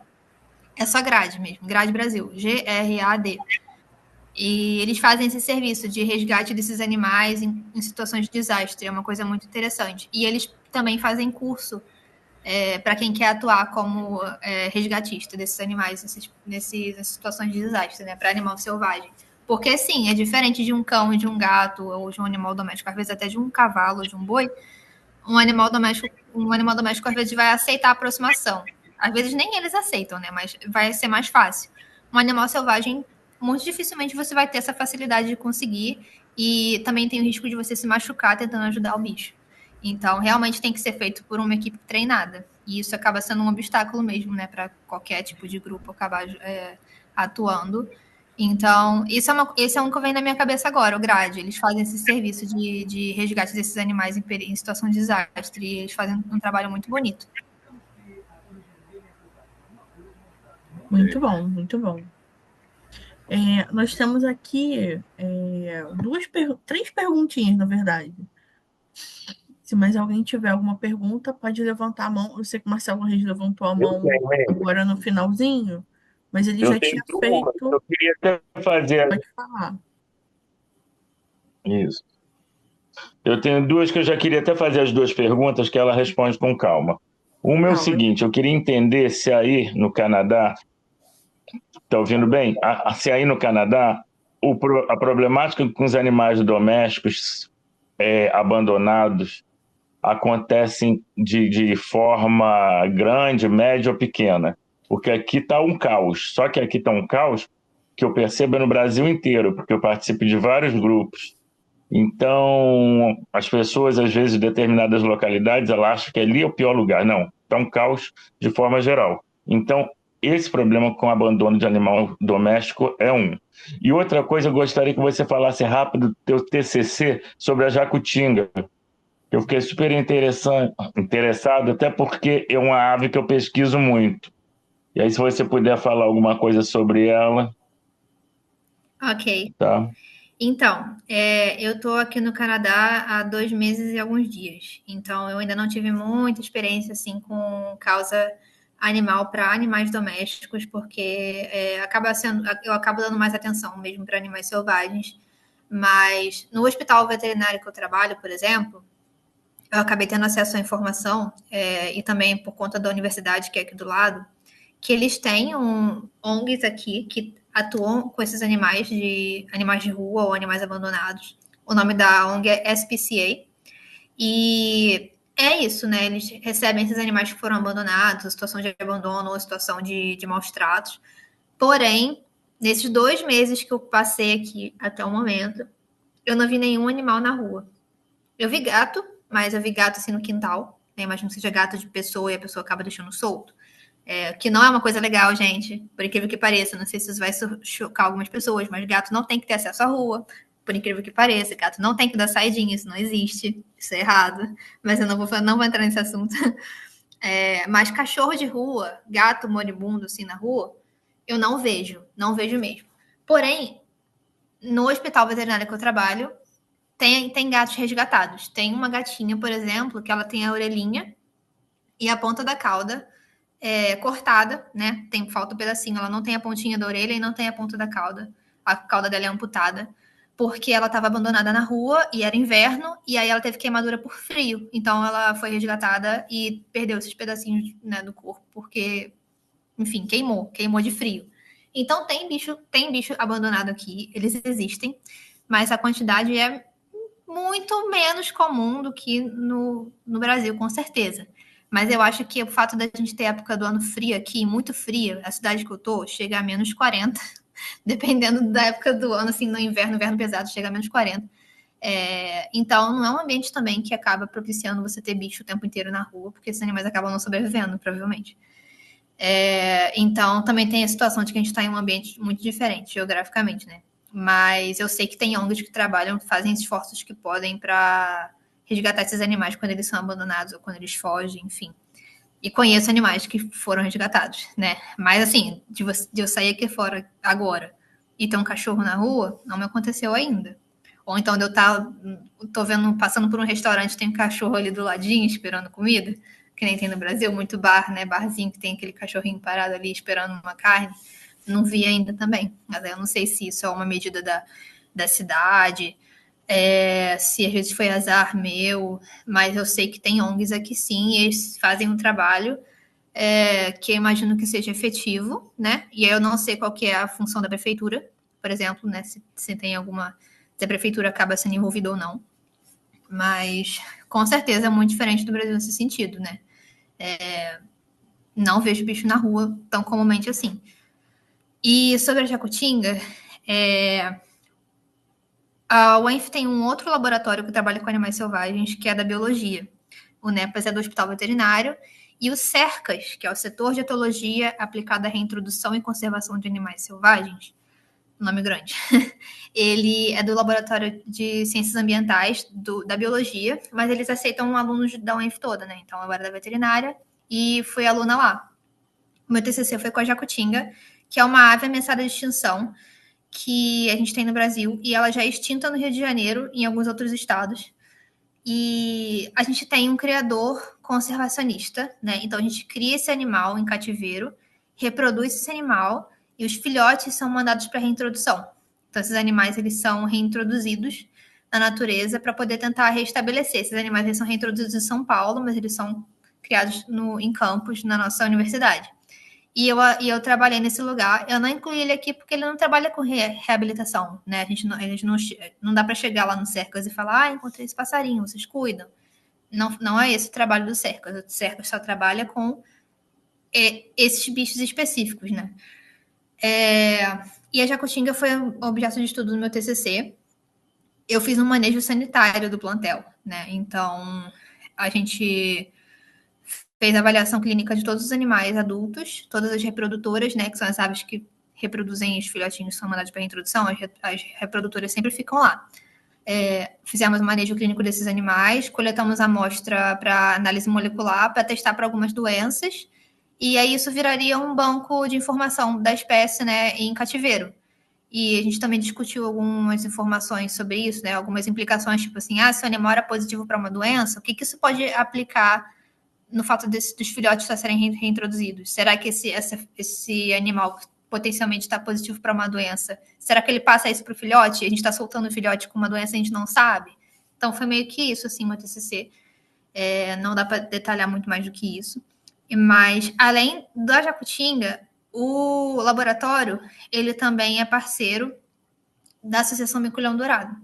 É só GRADE mesmo, GRADE Brasil, GRAD. E eles fazem esse serviço de resgate desses animais em situações de desastre, é uma coisa muito interessante. E eles também fazem curso para quem quer atuar como resgatista desses animais nessas situações de desastre, né, para animal selvagem. Porque, sim, é diferente de um cão e de um gato, ou de um animal doméstico, às vezes até de um cavalo ou de um boi. Um animal doméstico às vezes vai aceitar a aproximação. Às vezes nem eles aceitam, né? Mas vai ser mais fácil. Um animal selvagem, muito dificilmente você vai ter essa facilidade de conseguir, e também tem o risco de você se machucar tentando ajudar o bicho. Então, realmente tem que ser feito por uma equipe treinada. E isso acaba sendo um obstáculo mesmo, né? Para qualquer tipo de grupo acabar atuando. Então, esse é um que vem na minha cabeça agora, o GRADE. Eles fazem esse serviço de resgate desses animais em situação de desastre. E eles fazem um trabalho muito bonito. Muito bom, muito bom. Nós temos aqui 3 perguntinhas, na verdade. Se mais alguém tiver alguma pergunta, pode levantar a mão. Eu sei que o Marcelo Reis levantou a mão agora no finalzinho. mas ele Eu já tenho tinha duas. feito. Eu queria até fazer Pode falar. isso. Eu tenho duas que eu já queria até fazer as duas perguntas que ela responde com calma. Uma é o Não, seguinte, eu queria entender se aí no Canadá, está ouvindo bem? Se aí no Canadá, a problemática com os animais domésticos abandonados acontecem de forma grande, média ou pequena. Porque aqui está um caos. Só que aqui está um caos que eu percebo no Brasil inteiro, porque eu participo de vários grupos. Então, as pessoas, às vezes, em determinadas localidades, elas acham que ali é o pior lugar. Não, está um caos de forma geral. Então, esse problema com o abandono de animal doméstico é um. E outra coisa, eu gostaria que você falasse rápido do teu TCC sobre a jacutinga. Eu fiquei super interessado, até porque é uma ave que eu pesquiso muito. E aí, se você puder falar alguma coisa sobre ela, Ok. tá? Então, eu estou aqui no Canadá há 2 meses e alguns dias. Então, eu ainda não tive muita experiência assim com causa animal para animais domésticos, porque eu acabo dando mais atenção mesmo para animais selvagens. Mas no hospital veterinário que eu trabalho, por exemplo, eu acabei tendo acesso à informação, e também por conta da universidade que é aqui do lado, que eles têm ONGs aqui que atuam com esses animais de rua ou animais abandonados. O nome da ONG é SPCA. E é isso, né? Eles recebem esses animais que foram abandonados, situação de abandono ou situação de maus tratos. Porém, nesses 2 meses que eu passei aqui até o momento, eu não vi nenhum animal na rua. Eu vi gato, mas eu vi gato assim no quintal. Né? Imagino que seja gato de pessoa e a pessoa acaba deixando solto. Que não é uma coisa legal, gente. Por incrível que pareça. Não sei se isso vai chocar algumas pessoas, mas gato não tem que ter acesso à rua. Por incrível que pareça. Gato não tem que dar saidinha. Isso não existe. Isso é errado. Mas eu não vou entrar nesse assunto. Mas cachorro de rua, gato moribundo assim na rua, eu não vejo. Não vejo mesmo. Porém, no hospital veterinário que eu trabalho, tem gatos resgatados. Tem uma gatinha, por exemplo, que ela tem a orelhinha e a ponta da cauda cortada, né? Falta um pedacinho. Ela não tem a pontinha da orelha e não tem a ponta da cauda. A cauda dela é amputada. Porque ela estava abandonada na rua e era inverno, e aí ela teve queimadura por frio. Então ela foi resgatada e perdeu esses pedacinhos, né, do corpo, porque, enfim, queimou de frio. Então tem bicho abandonado aqui, eles existem, mas a quantidade é muito menos comum do que no Brasil, com certeza. Mas eu acho que o fato da gente ter época do ano fria aqui, muito fria, a cidade que eu tô chega a menos 40, dependendo da época do ano, assim, no inverno pesado, chega a menos 40. Então, não é um ambiente também que acaba propiciando você ter bicho o tempo inteiro na rua, porque esses animais acabam não sobrevivendo, provavelmente. Então, também tem a situação de que a gente está em um ambiente muito diferente, geograficamente, né? Mas eu sei que tem ONGs que trabalham, fazem esforços que podem para resgatar esses animais quando eles são abandonados ou quando eles fogem, enfim. E conheço animais que foram resgatados, né? Mas assim, de eu sair aqui fora agora e ter um cachorro na rua, não me aconteceu ainda. Ou então de eu tô vendo, passando por um restaurante, tem um cachorro ali do ladinho esperando comida, que nem tem no Brasil, muito bar, né? Barzinho que tem aquele cachorrinho parado ali esperando uma carne. Não vi ainda também. Mas eu não sei se isso é uma medida da cidade, se às vezes foi azar meu, mas eu sei que tem ONGs aqui sim, e eles fazem um trabalho que eu imagino que seja efetivo, né? E aí eu não sei qual que é a função da prefeitura, por exemplo, né? Se tem alguma. Se a prefeitura acaba sendo envolvida ou não. Mas com certeza é muito diferente do Brasil nesse sentido, né? Não vejo bicho na rua tão comumente assim. E sobre a jacutinga, a UENF tem um outro laboratório que trabalha com animais selvagens, que é da biologia. O NEPAS é do Hospital Veterinário. E o CERCAS, que é o Setor de Etologia Aplicada à Reintrodução e Conservação de Animais Selvagens, nome grande, ele é do Laboratório de Ciências Ambientais da Biologia, mas eles aceitam alunos da UENF toda, né? Então, eu era da veterinária e fui aluna lá. O meu TCC foi com a jacutinga, que é uma ave ameaçada de extinção, que a gente tem no Brasil, e ela já é extinta no Rio de Janeiro e em alguns outros estados. E a gente tem um criador conservacionista, né? Então a gente cria esse animal em cativeiro, reproduz esse animal e os filhotes são mandados para reintrodução. Então, esses animais eles são reintroduzidos na natureza para poder tentar restabelecer. Esses animais eles são reintroduzidos em São Paulo, mas eles são criados em campos na nossa universidade. E eu trabalhei nesse lugar. Eu não incluí ele aqui porque ele não trabalha com reabilitação, né? A gente não dá para chegar lá no Cercas e falar, encontrei esse passarinho, vocês cuidam. Não é esse o trabalho do Cercas. O Cercas só trabalha com esses bichos específicos, né? E a jacutinga foi um objeto de estudo no meu TCC. Eu fiz um manejo sanitário do plantel, né? Então, a gente fez a avaliação clínica de todos os animais adultos, todas as reprodutoras, né? Que são as aves que reproduzem os filhotinhos que são mandados para a introdução. As reprodutoras sempre ficam lá. Fizemos o manejo clínico desses animais, coletamos a amostra para análise molecular, para testar para algumas doenças, e aí isso viraria um banco de informação da espécie, né, em cativeiro. E a gente também discutiu algumas informações sobre isso, né, algumas implicações, tipo assim, se o animal era positivo para uma doença, o que isso pode aplicar no fato dos filhotes só serem reintroduzidos? Será que esse animal potencialmente está positivo para uma doença, será que ele passa isso para o filhote? A gente está soltando o filhote com uma doença e a gente não sabe? Então, foi meio que isso, assim, meu TCC. Não dá para detalhar muito mais do que isso. Mas, além da jacutinga, o laboratório, ele também é parceiro da Associação Mico-Leão Dourado,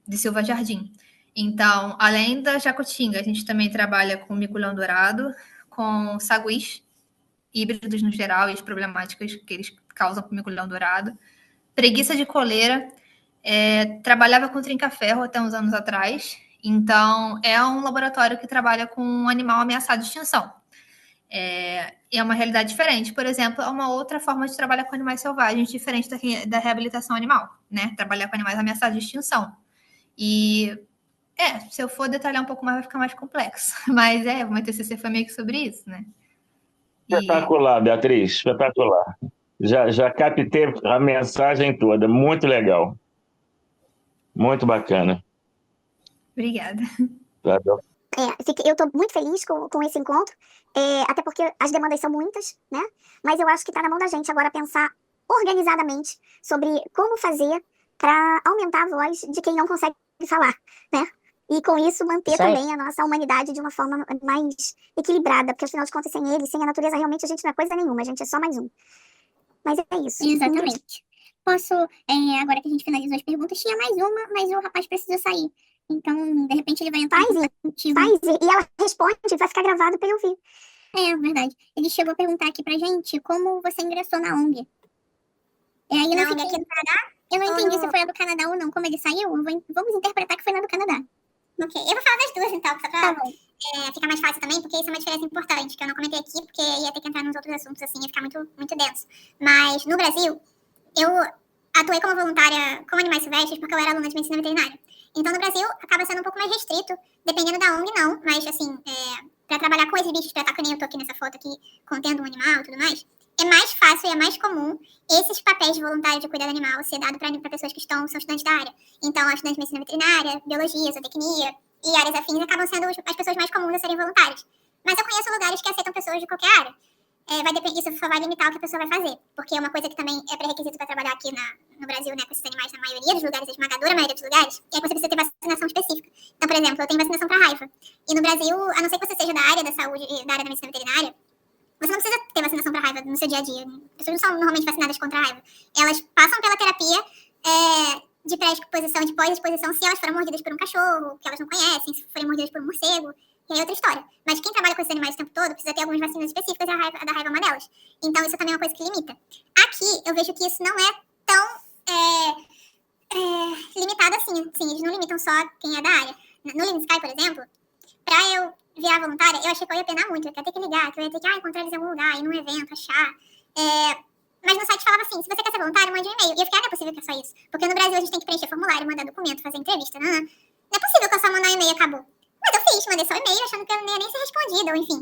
de Silva Jardim. Então, além da jacutinga, a gente também trabalha com mico-leão dourado, com saguis, híbridos no geral e as problemáticas que eles causam para o mico-leão dourado. Preguiça de coleira. Trabalhava com trinca-ferro até uns anos atrás. Então, é um laboratório que trabalha com um animal ameaçado de extinção. É uma realidade diferente. Por exemplo, é uma outra forma de trabalhar com animais selvagens, diferente da reabilitação animal, né? Trabalhar com animais ameaçados de extinção. E, se eu for detalhar um pouco mais, vai ficar mais complexo. Mas, o meu TCC foi meio que sobre isso, né? Espetacular, Beatriz, espetacular. Já captei a mensagem toda, muito legal. Muito bacana. Obrigada. Eu estou muito feliz com esse encontro, até porque as demandas são muitas, né? Mas eu acho que está na mão da gente agora pensar organizadamente sobre como fazer para aumentar a voz de quem não consegue falar, né? E com isso manter também a nossa humanidade de uma forma mais equilibrada, porque afinal de contas, sem ele, sem a natureza, realmente a gente não é coisa nenhuma, a gente é só mais um. Mas é isso. Exatamente. Posso, agora que a gente finalizou as perguntas, tinha mais uma, mas o rapaz precisou sair. Então, de repente, ele vai entrar contigo. E ela responde, vai ficar gravado para eu ouvir. Verdade. Ele chegou a perguntar aqui pra gente como você ingressou na ONG. E aí, na ONG aqui do Canadá? Eu não entendi se foi a do Canadá ou não. Como ele saiu, vamos interpretar que foi na do Canadá. Ok, eu vou falar das duas então, só pra ficar mais fácil também, porque isso é uma diferença importante, que eu não comentei aqui, porque ia ter que entrar nos outros assuntos, assim, ia ficar muito, muito denso. Mas, no Brasil, eu atuei como voluntária com animais silvestres porque eu era aluna de medicina veterinária. Então, no Brasil, acaba sendo um pouco mais restrito, dependendo da ONG, não, mas, assim, pra trabalhar com esses bichos, pra estar que nem eu tô aqui nessa foto aqui, contendo um animal e tudo mais, é mais fácil e é mais comum esses papéis de voluntário de cuidar do animal ser dado para pessoas que são estudantes da área. Então, estudantes de medicina veterinária, biologia, zootecnia e áreas afins acabam sendo as pessoas mais comuns a serem voluntárias. Mas eu conheço lugares que aceitam pessoas de qualquer área. Isso só vai limitar o que a pessoa vai fazer. Porque uma coisa que também é pré-requisito para trabalhar aqui no Brasil, né, com esses animais, na maioria dos lugares, a esmagadora maioria dos lugares, é que você precisa ter vacinação específica. Então, por exemplo, eu tenho vacinação para raiva. E no Brasil, a não ser que você seja da área da saúde e da área da medicina veterinária, você não precisa ter vacinação para raiva no seu dia a dia. As pessoas não são normalmente vacinadas contra a raiva. Elas passam pela terapia de pré-exposição e de pós-exposição se elas foram mordidas por um cachorro, que elas não conhecem, se forem mordidas por um morcego, e aí é outra história. Mas quem trabalha com esses animais o tempo todo precisa ter algumas vacinas específicas e a da raiva é uma delas. Então isso também é uma coisa que limita. Aqui, eu vejo que isso não é tão limitado assim. Eles não limitam só quem é da área. No Living Sky, por exemplo, pra eu virar voluntária, eu achei que eu ia penar muito, eu ia ter que ligar, que eu ia ter que encontrar eles em algum lugar, ir num evento, achar. Mas no site falava assim, se você quer ser voluntário, mande um e-mail. E eu fiquei, não é possível que é só isso. Porque no Brasil a gente tem que preencher formulário, mandar documento, fazer entrevista, não é possível que eu só mandar um e-mail e acabou. Mas eu fiz, mandei só um e-mail, achando que eu não ia nem ser respondida, ou enfim.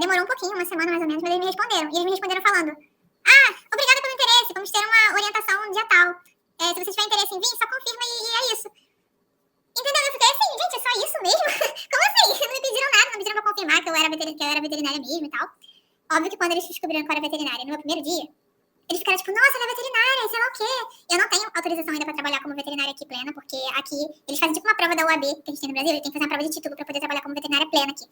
Demorou um pouquinho, uma semana mais ou menos, mas eles me responderam. E eles me responderam falando, obrigada pelo interesse, vamos ter uma orientação no dia tal. Se você tiver interesse em vir, só confirma e é isso. Entendeu? Eu fiquei assim, gente, é só isso mesmo? Como assim? Não me pediram nada, não me pediram pra confirmar que eu era veterinária mesmo e tal. Óbvio que quando eles descobriram que eu era veterinária no meu primeiro dia, eles ficaram tipo, nossa, ela é veterinária, sei lá o quê. Eu não tenho autorização ainda pra trabalhar como veterinária aqui plena, porque aqui eles fazem tipo uma prova da UAB que a gente tem no Brasil, e tem que fazer uma prova de título pra poder trabalhar como veterinária plena aqui.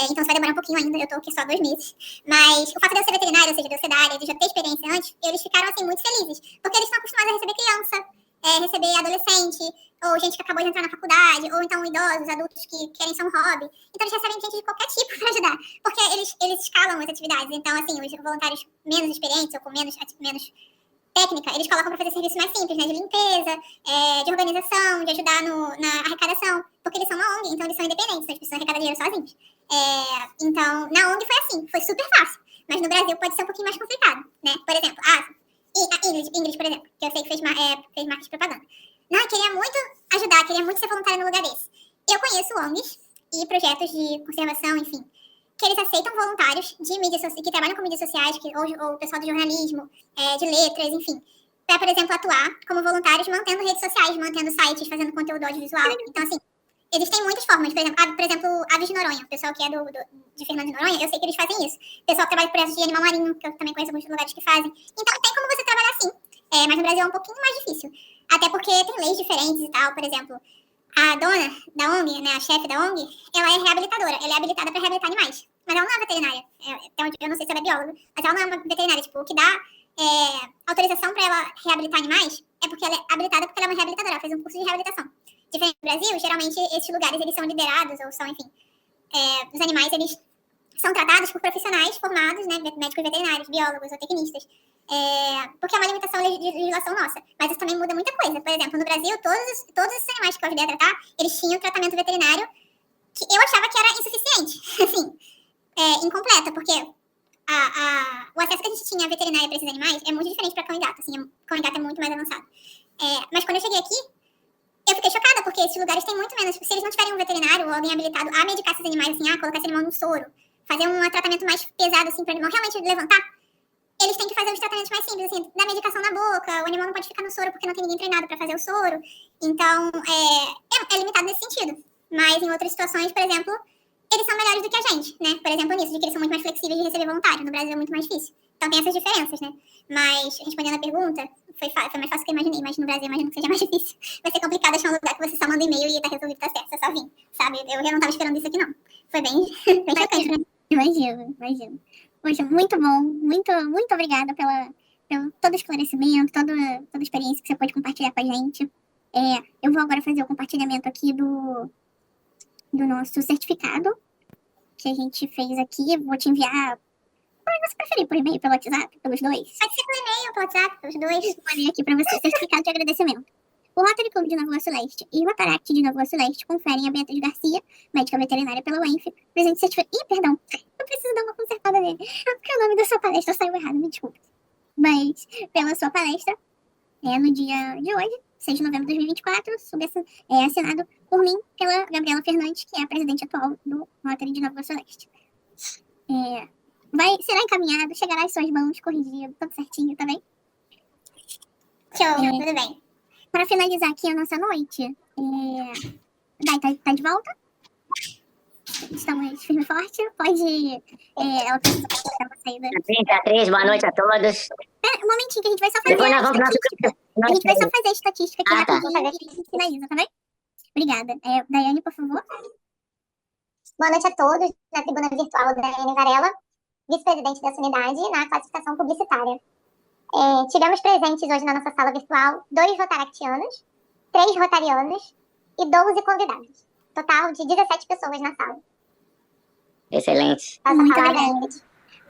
Então isso vai demorar um pouquinho ainda, eu tô aqui só 2 meses. Mas o fato de eu ser veterinária, ou seja, de eu ser da área, de já ter experiência antes, eles ficaram assim muito felizes, porque eles estão acostumados a receber criança, receber adolescente, ou gente que acabou de entrar na faculdade, ou então idosos, adultos que querem ser um hobby. Então eles recebem gente de qualquer tipo para ajudar, porque eles escalam as atividades. Então, assim, os voluntários menos experientes ou com menos técnica, eles colocam para fazer serviços mais simples, né, de limpeza, de organização, de ajudar na arrecadação, porque eles são uma ONG, então eles são independentes, então eles precisam arrecadar dinheiro sozinhos. Então, na ONG foi assim, foi super fácil, mas no Brasil pode ser um pouquinho mais complicado, né? Por exemplo, a Ingrid, por exemplo, que eu sei que fez marketing de propaganda. Não, eu queria muito ajudar, queria muito ser voluntária no lugar desse. Eu conheço ONGs e projetos de conservação, enfim, que eles aceitam voluntários de mídias sociais, que trabalham com mídias sociais, ou o pessoal do jornalismo, de letras, enfim, para, por exemplo, atuar como voluntários mantendo redes sociais, mantendo sites, fazendo conteúdo audiovisual. Então, assim, existem muitas formas. Por exemplo, Aves de Noronha, o pessoal que é de Fernando de Noronha, eu sei que eles fazem isso. O pessoal que trabalha com projetos de animal marinho, que eu também conheço alguns lugares que fazem. Então, tem como você trabalhar assim. Mas no Brasil é um pouquinho mais difícil. Até porque tem leis diferentes e tal. Por exemplo, a dona da ONG, né, a chefe da ONG, ela é reabilitadora. Ela é habilitada para reabilitar animais. Mas ela não é veterinária. Eu não sei se ela é bióloga, mas ela não é uma veterinária. Tipo, o que dá autorização para ela reabilitar animais é porque ela é habilitada, porque ela é uma reabilitadora. Ela fez um curso de reabilitação. Diferente do Brasil, geralmente esses lugares eles são liderados ou são, enfim, os animais eles são tratados por profissionais formados, né, médicos veterinários, biólogos ou tecnistas, porque é uma limitação de legislação nossa. Mas isso também muda muita coisa. Por exemplo, no Brasil, todos esses animais que eu ajudei a tratar, eles tinham tratamento veterinário que eu achava que era insuficiente, assim, incompleto, porque o acesso que a gente tinha à veterinária para esses animais é muito diferente para cão e gato, assim, cão e gato é muito mais avançado. Mas quando eu cheguei aqui, eu fiquei chocada, porque esses lugares têm muito menos. Se eles não tiverem um veterinário ou alguém habilitado a medicar esses animais, assim, colocar esse animal num soro, fazer um tratamento mais pesado, assim, para o animal realmente levantar, eles têm que fazer os tratamentos mais simples, assim, da medicação na boca, o animal não pode ficar no soro porque não tem ninguém treinado para fazer o soro. Então, é limitado nesse sentido. Mas em outras situações, por exemplo, eles são melhores do que a gente, né? Por exemplo, nisso, de que eles são muito mais flexíveis de receber voluntário. No Brasil é muito mais difícil. Então tem essas diferenças, né? Mas, respondendo a pergunta, foi mais fácil que eu imaginei, mas no Brasil eu imagino que seja mais difícil. Vai ser complicado achar um lugar que você só manda e-mail e tá resolvido, tá certo, você só vim, sabe? Eu já não tava esperando isso aqui, não. Foi bem chocante, né? Imagino. Poxa, muito bom. Muito, muito obrigada pelo todo o esclarecimento, toda a experiência que você pôde compartilhar com a gente. Eu vou agora fazer o compartilhamento aqui do nosso certificado que a gente fez aqui. Vou te enviar. Como você preferir, por e-mail, pelo WhatsApp, pelos dois? Pode ser por e-mail, pelo WhatsApp, pelos dois. Vou ler aqui para você o certificado de agradecimento. O Rotary Club de Nova Iguaçu Leste e o Rotaract de Nova Iguaçu Leste conferem a Beatriz Garcia, médica veterinária pela UENF, presente certificado. Ih, perdão, eu preciso dar uma consertada nele. Porque o nome da sua palestra saiu errado, me desculpe. Mas, pela sua palestra, no dia de hoje, 6 de novembro de 2024, assinado por mim, pela Gabriela Fernandes, que é a presidente atual do Rotary de Nova Iguaçu Leste. Será encaminhado, chegará às suas mãos, corrigido, tudo certinho, tá bem? Show, tudo bem. Para finalizar aqui a nossa noite, Dai tá de volta? Estamos firme e forte. Pode. Ela precisa dar uma saída. Beatriz, boa noite a todos. Um momentinho que a gente vai só fazer Depois nós vamos a estatística. A gente vai só fazer a estatística aqui tá. rapidinho e a gente finaliza, tá bem? Obrigada. Daiane, por favor. Boa noite a todos na tribuna virtual da Daiane Varela, vice-presidente dessa unidade na classificação publicitária. Tivemos presentes hoje na nossa sala virtual 2 rotaractianos, 3 rotarianos e 12 convidados. Total de 17 pessoas na sala. Excelente.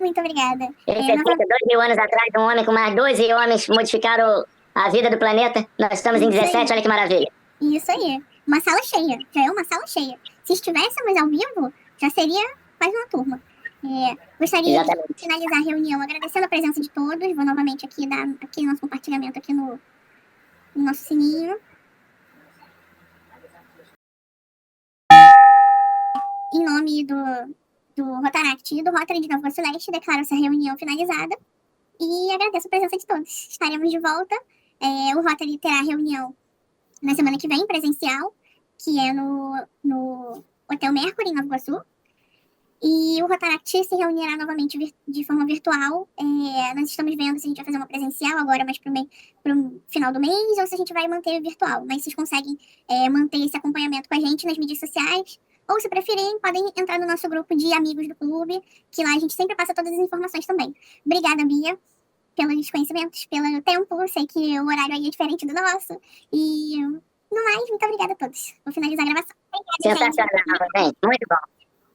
Muito obrigada. Em 72.000 anos atrás, um homem com mais 12 homens modificaram a vida do planeta. Nós estamos em 17, olha que maravilha. Isso aí. Uma sala cheia. Já é uma sala cheia. Se estivéssemos ao vivo, já seria quase uma turma. Gostaria de finalizar a reunião agradecendo a presença de todos. Vou novamente aqui dar nosso compartilhamento aqui no nosso sininho. Em nome do Rotaract e do Rotary de Nova Iguaçu Leste, declaro essa reunião finalizada e agradeço a presença de todos. Estaremos de volta. O Rotary terá reunião na semana que vem, presencial, que é no Hotel Mercury, em Nova Iguaçu. E o Rotaract se reunirá novamente de forma virtual. Nós estamos vendo se a gente vai fazer uma presencial agora, mais para o final do mês, ou se a gente vai manter virtual. Mas vocês conseguem manter esse acompanhamento com a gente nas mídias sociais. Ou, se preferirem, podem entrar no nosso grupo de amigos do clube, que lá a gente sempre passa todas as informações também. Obrigada, Bia, pelos conhecimentos, pelo tempo. Eu sei que o horário aí é diferente do nosso. E, no mais, muito obrigada a todos. Vou finalizar a gravação. Obrigada, Sensacional, gente. Muito bom.